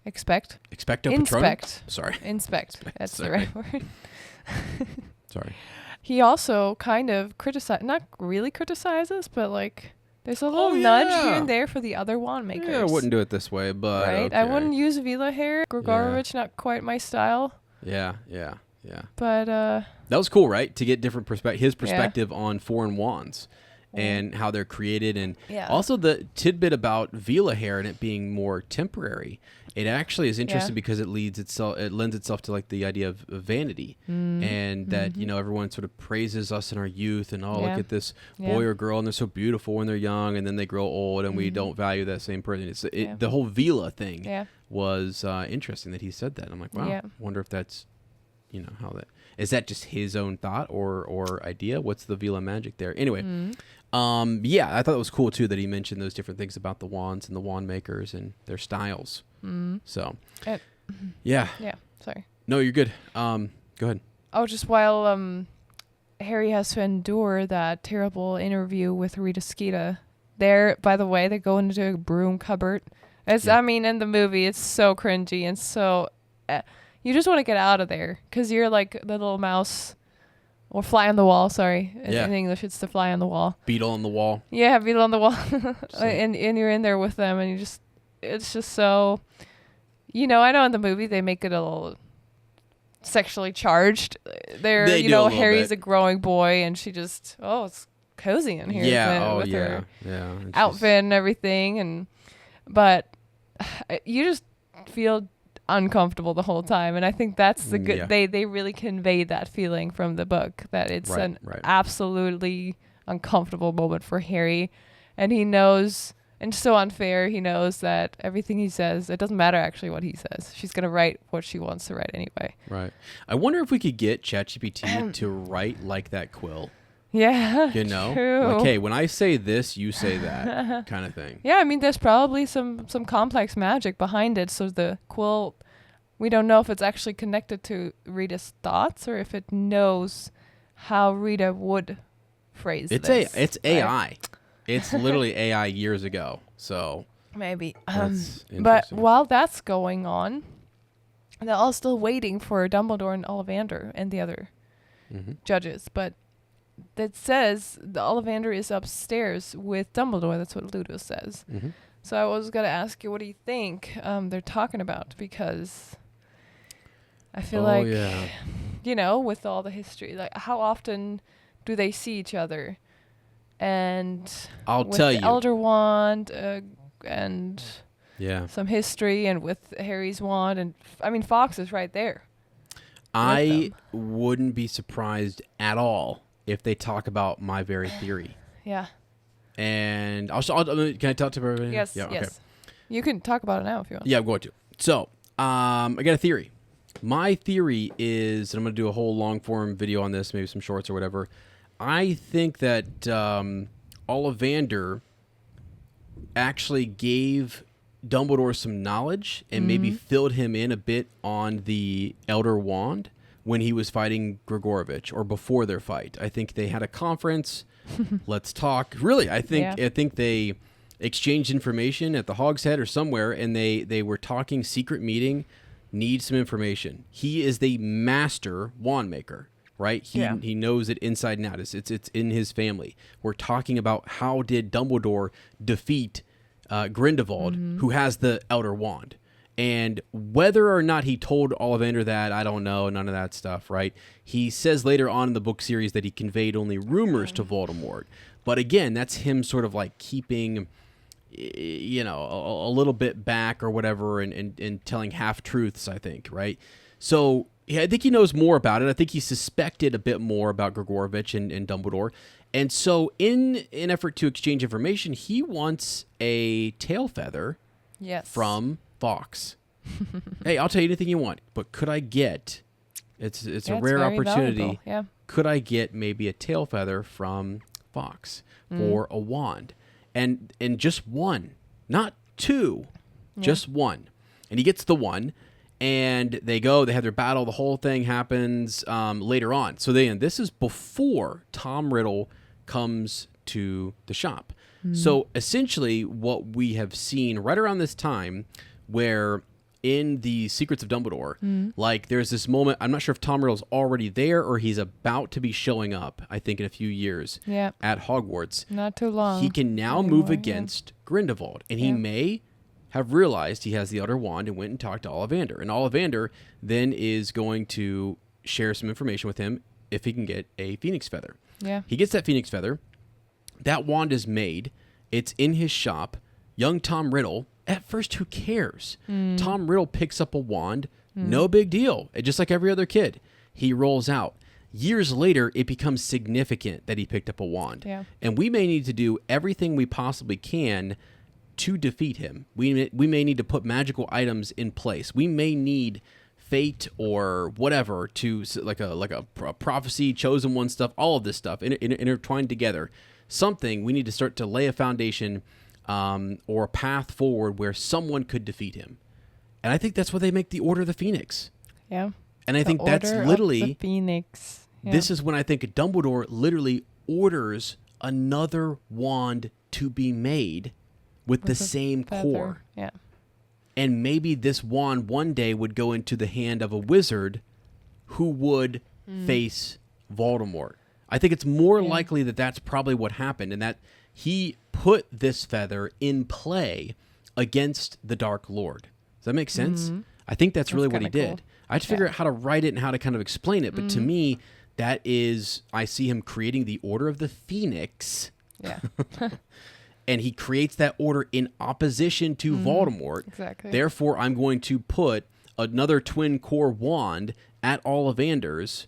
Expecto Patronum? Sorry. Inspect. That's the right word. Sorry. He also kind of not really criticizes, but like there's a little nudge here and there for the other wand makers. Yeah, I wouldn't do it this way, but right. Okay. I wouldn't use Vila hair. Grigorovich, not quite my style. Yeah. But that was cool, right? To get different his perspective on foreign wands. And how they're created, and also the tidbit about Vila hair and it being more temporary. It actually is interesting because it lends itself to like the idea of vanity, and that everyone sort of praises us in our youth, and look at this boy or girl, and they're so beautiful when they're young, and then they grow old, and we don't value that same person. The whole Vila thing was interesting that he said that. I'm like, wow, wonder if that's how that is. That just his own thought or idea? What's the Vila magic there? Anyway. I thought it was cool too that he mentioned those different things about the wands and the wand makers and their styles. So, sorry. No, you're good. Go ahead. Oh, just while Harry has to endure that terrible interview with Rita Skeeter. By the way, they go into a broom cupboard. I mean, in the movie, it's so cringy and so you just want to get out of there because you're like the little mouse. Or fly on the wall, sorry. In English, it's the fly on the wall. Beetle on the wall. Yeah, beetle on the wall. and you're in there with them, and it's just so, I know in the movie they make it a little sexually charged. Harry's a growing boy, and she just, it's cozy in here. With her outfit and everything. But you just feel uncomfortable the whole time, and I think that's the good they really conveyed that feeling from the book, that it's an absolutely uncomfortable moment for Harry, and he knows, and so unfair, he knows that everything he says, it doesn't matter actually what he says, she's gonna write what she wants to write anyway. Right. I wonder if we could get ChatGPT to write like that Quill. Yeah, true. Like, hey, when I say this, you say that kind of thing. Yeah, I mean, there's probably some complex magic behind it. So the Quill, we don't know if it's actually connected to Rita's thoughts or if it knows how Rita would phrase this. It's AI. It's literally AI years ago. So maybe. But while that's going on, they're all still waiting for Dumbledore and Ollivander and the other judges. But that says the Ollivander is upstairs with Dumbledore. That's what Ludo says. So I was going to ask you, what do you think they're talking about? Because I feel with all the history, like how often do they see each other? And I'll tell you, Elder Wand and some history, and with Harry's wand, and I mean Fox is right there. I wouldn't be surprised at all if they talk about my very theory. Yeah. And can I talk to everybody? Yes. Yes. You can talk about it now if you want. Yeah, I'm going to. So, I got a theory. My theory is, and I'm going to do a whole long form video on this, maybe some shorts or whatever. I think that Ollivander actually gave Dumbledore some knowledge and maybe filled him in a bit on the Elder Wand when he was fighting Grigorovich or before their fight. I think they had a conference. Let's talk. Really, I think they exchanged information at the Hog's Head or somewhere, and they were talking secret meeting. Need some information. He is the master wand maker, right? He knows it inside and out. It's in his family. We're talking about how did Dumbledore defeat Grindelwald, who has the Elder Wand. And whether or not he told Ollivander that, I don't know, none of that stuff, right? He says later on in the book series that he conveyed only rumors to Voldemort. But again, that's him sort of like keeping, you know, a little bit back or whatever and telling half-truths, I think, right? So yeah, I think he knows more about it. I think he suspected a bit more about Grigorovich and Dumbledore. And so in an effort to exchange information, he wants a tail feather from Fawkes. Hey, I'll tell you anything you want, but could I get, it's a rare opportunity, could I get maybe a tail feather from Fawkes for a wand? And just one, not two, just one. And he gets the one, and they have their battle. The whole thing happens later on. So this is before Tom Riddle comes to the shop. So essentially what we have seen right around this time where in the Secrets of Dumbledore, like there's this moment, I'm not sure if Tom Riddle's already there or he's about to be showing up, I think in a few years at Hogwarts. Not too long. He can now move against Grindelwald, and he may have realized he has the Elder Wand and went and talked to Ollivander. And Ollivander then is going to share some information with him if he can get a Phoenix Feather. Yeah. He gets that Phoenix Feather. That wand is made. It's in his shop. Young Tom Riddle, at first, who cares? Tom Riddle picks up a wand. No big deal. Just like every other kid. He rolls out. Years later, it becomes significant that he picked up a wand. Yeah. And we may need to do everything we possibly can to defeat him. We may need to put magical items in place. We may need fate or whatever to like a prophecy, chosen one stuff, all of this stuff intertwined together. Something we need to start to lay a foundation or a path forward where someone could defeat him. And I think that's why they make the Order of the Phoenix. Yeah. And I think that's literally the Phoenix. Yeah. This is when I think Dumbledore literally orders another wand to be made with the same core. Yeah. And maybe this wand one day would go into the hand of a wizard who would face Voldemort. I think it's more likely that that's probably what happened, and that he put this feather in play against the Dark Lord. Does that make sense? I think that's really what he did. I had to figure out how to write it and how to kind of explain it, but to me, that is, I see him creating the Order of the Phoenix. Yeah. And he creates that order in opposition to Voldemort. Exactly. Therefore, I'm going to put another twin core wand at Ollivander's.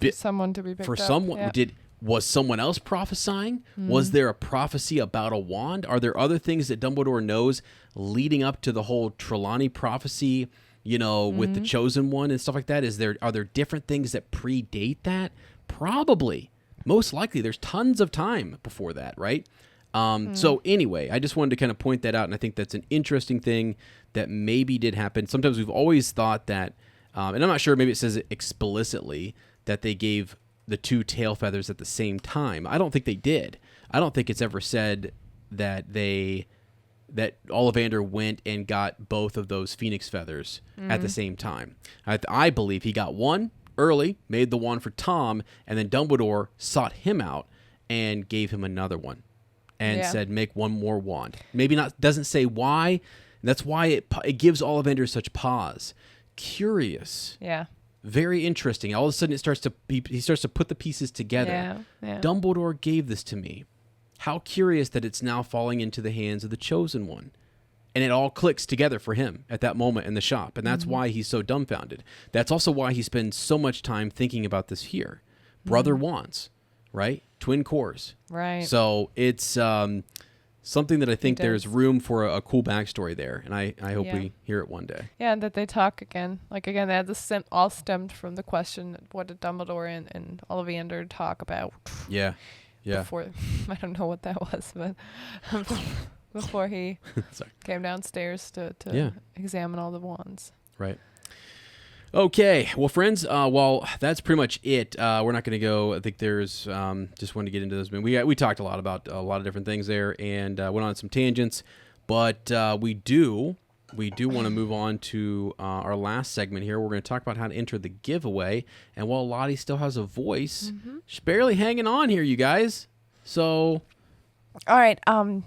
For someone to be picked up. Someone was someone else prophesying? Was there a prophecy about a wand? Are there other things that Dumbledore knows leading up to the whole Trelawney prophecy, with the chosen one and stuff like that? Are there different things that predate that? Probably. Most likely. There's tons of time before that, right? So anyway, I just wanted to kind of point that out, and I think that's an interesting thing that maybe did happen. Sometimes we've always thought that, and I'm not sure, maybe it says it explicitly, that they gave the two tail feathers at the same time. I don't think they did. I don't think it's ever said that Ollivander went and got both of those Phoenix feathers at the same time. I believe he got one early, made the wand for Tom, and then Dumbledore sought him out and gave him another one. And said, make one more wand. Maybe not, doesn't say why. That's why it gives Ollivander such pause. Curious. Yeah. Very interesting. All of a sudden, he starts to put the pieces together. Yeah. Dumbledore gave this to me. How curious that it's now falling into the hands of the chosen one. And it all clicks together for him at that moment in the shop. And that's why he's so dumbfounded. That's also why he spends so much time thinking about this here. Brother wands, right? Twin cores. Right. So it's something that I think does. there's room for a cool backstory there, and I hope Yeah. we hear it one day. Yeah, and that they talk again. Like, again, they had this all stemmed from the question, what did Dumbledore and Ollivander talk about Yeah. before, I don't know what that was, but before he Sorry. came downstairs to Yeah. examine all the wands. Right. Okay. Well, friends, well, that's pretty much it. We're not going to go. I think there's just wanted to get into this. We talked a lot about a lot of different things there and went on some tangents, but we do want to move on to our last segment here. We're going to talk about how to enter the giveaway. And while Lottie still has a voice, she's barely hanging on here, you guys. So... All right.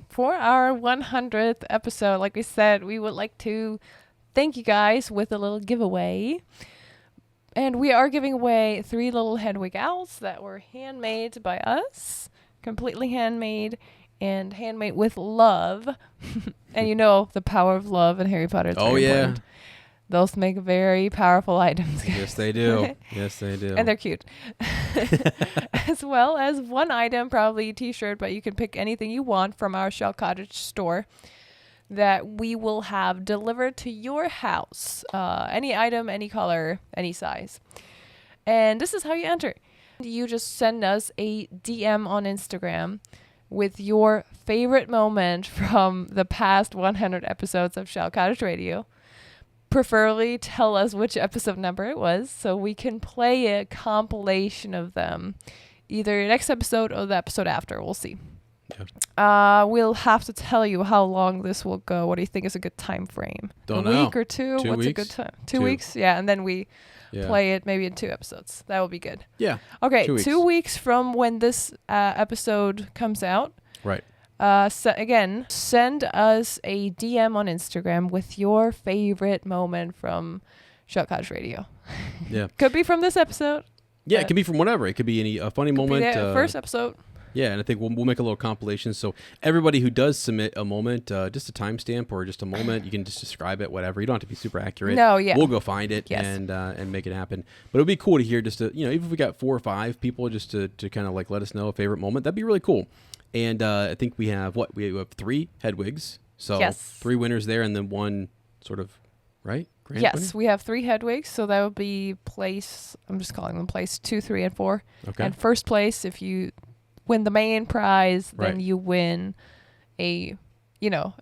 For our 100th episode, like we said, we would like to thank you guys with a little giveaway. And we are giving away 3 little Hedwig owls that were handmade by us, completely handmade and handmade with love. And you know the power of love in Harry Potter. It's very important. Those make very powerful items. Yes, they do. Yes, they do. And they're cute. As well as one item, probably a t-shirt, but you can pick anything you want from our Shell Cottage store that we will have delivered to your house. Any item, any color, any size. And this is how you enter. You just send us a DM on Instagram with your favorite moment from the past 100 episodes of Shell Cottage Radio. Preferably tell us which episode number it was so we can play a compilation of them. Either next episode or the episode after. We'll see. Yeah. We'll have to tell you how long this will go. What do you think is a good time frame? Don't a know. week or two? 2 What's weeks? a good time? 2 weeks? Yeah, and then we play it maybe in 2 episodes. That will be good. Yeah. Okay, 2 weeks. 2 weeks from when this episode comes out. Right. So again, send us a DM on Instagram with your favorite moment from Shell Cottage Radio. Yeah. Could be from this episode. Yeah, it could be from whatever. It could be a funny moment. Be the first episode. Yeah, and I think we'll make a little compilation. So everybody who does submit a moment, just a timestamp or just a moment, you can just describe it, whatever. You don't have to be super accurate. No, yeah. We'll go find it Yes. and make it happen. But it'll be cool to hear just to, even if we got 4 or 5 people just to kind of like let us know a favorite moment, that'd be really cool. And I think we have we have 3 Hedwigs. So Yes. 3 winners there and then 1 sort of, right? Grand Yes, winner? we have 3 Hedwigs, so that would be place, I'm just calling them place 2, 3, and 4. Okay. And first place, if you win the main prize, then Right. you win any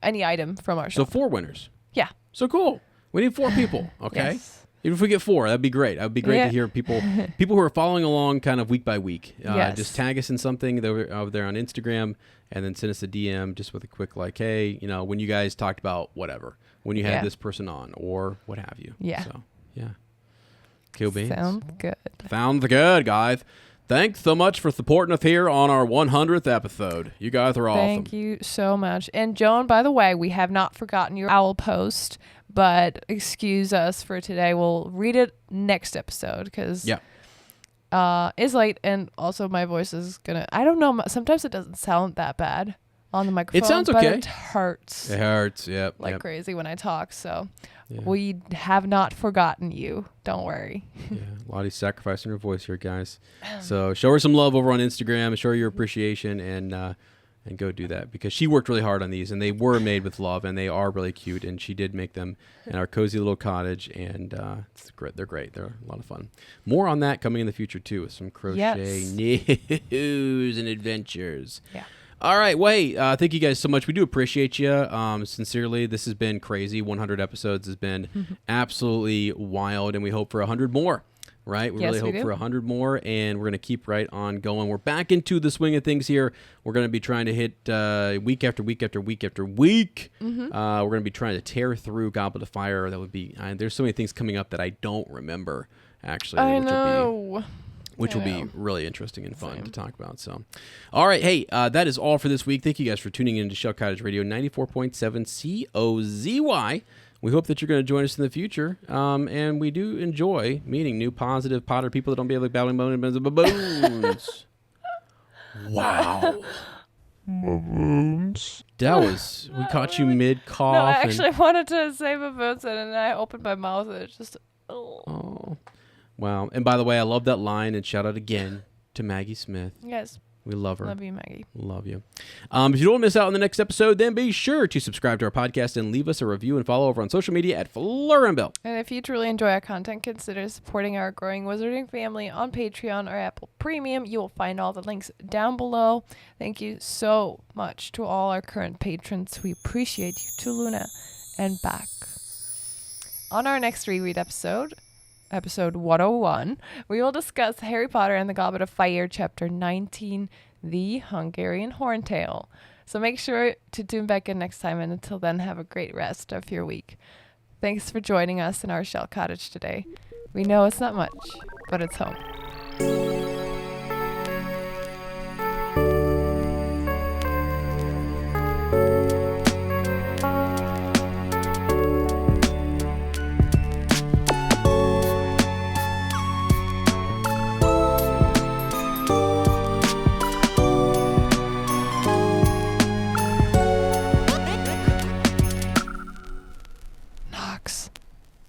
item from our So shop. 4 winners. Yeah. So cool. We need 4 people. Okay. Yes. Even if we get 4, that'd be great. That'd be great to hear people who are following along kind of week by week. Yes. Just tag us in something over there on Instagram and then send us a DM just with a quick like, hey, when you guys talked about whatever, when you had this person on or what have you. Yeah. So, yeah. Cool beans. Sounds good. Sounds good, guys. Thanks so much for supporting us here on our 100th episode. You guys are awesome. Thank you so much. And Joan, by the way, we have not forgotten your owl post, but excuse us for today. We'll read it next episode because it's late, and also my voice is gonna. I don't know. Sometimes it doesn't sound that bad on the microphone. It sounds but okay. It hurts. It hurts. Yep. Like yep. crazy when I talk. So Yeah. we have not forgotten you. Don't worry. Yeah, Lottie's sacrificing her voice here, guys. So show her some love over on Instagram, show her your appreciation, and go do that because she worked really hard on these, and they were made with love, and they are really cute, and she did make them in our cozy little cottage, and it's great. They're great. They're a lot of fun. More on that coming in the future too, with some crochet news and adventures. Yeah. All right, wait. Thank you guys so much. We do appreciate you. Sincerely, this has been crazy. 100 episodes has been absolutely wild, and we hope for 100 more, right? We Yes, really we hope do. for 100 more, and we're going to keep right on going. We're back into the swing of things here. We're going to be trying to hit week after week after week after week. We're going to be trying to tear through Goblet of Fire. That would be there's so many things coming up that I don't remember, actually. I which know. which I will be know. really interesting and fun Same. to talk about. So, all right. Hey, that is all for this week. Thank you guys for tuning in to Shell Cottage Radio 94.7 COZY. We hope that you're going to join us in the future. And we do enjoy meeting new positive Potter people that don't be like battling baboons. Wow. Baboons. That was, we caught you mid-cough. No, I actually wanted to say baboons, and then I opened my mouth, and it's just. Oh. Wow. And by the way, I love that line, and shout out again to Maggie Smith. Yes. We love her. Love you, Maggie. Love you. If you don't want to miss out on the next episode, then be sure to subscribe to our podcast and leave us a review and follow over on social media at Fleur and Bill. And if you truly enjoy our content, consider supporting our growing Wizarding family on Patreon or Apple Premium. You will find all the links down below. Thank you so much to all our current patrons. We appreciate you, to Luna and back. On our next reread episode 101, we will discuss Harry Potter and the Goblet of Fire, Chapter 19, The Hungarian Horntail. So make sure to tune back in next time, and until then, have a great rest of your week. Thanks for joining us in our shell cottage today. We know it's not much, but it's home.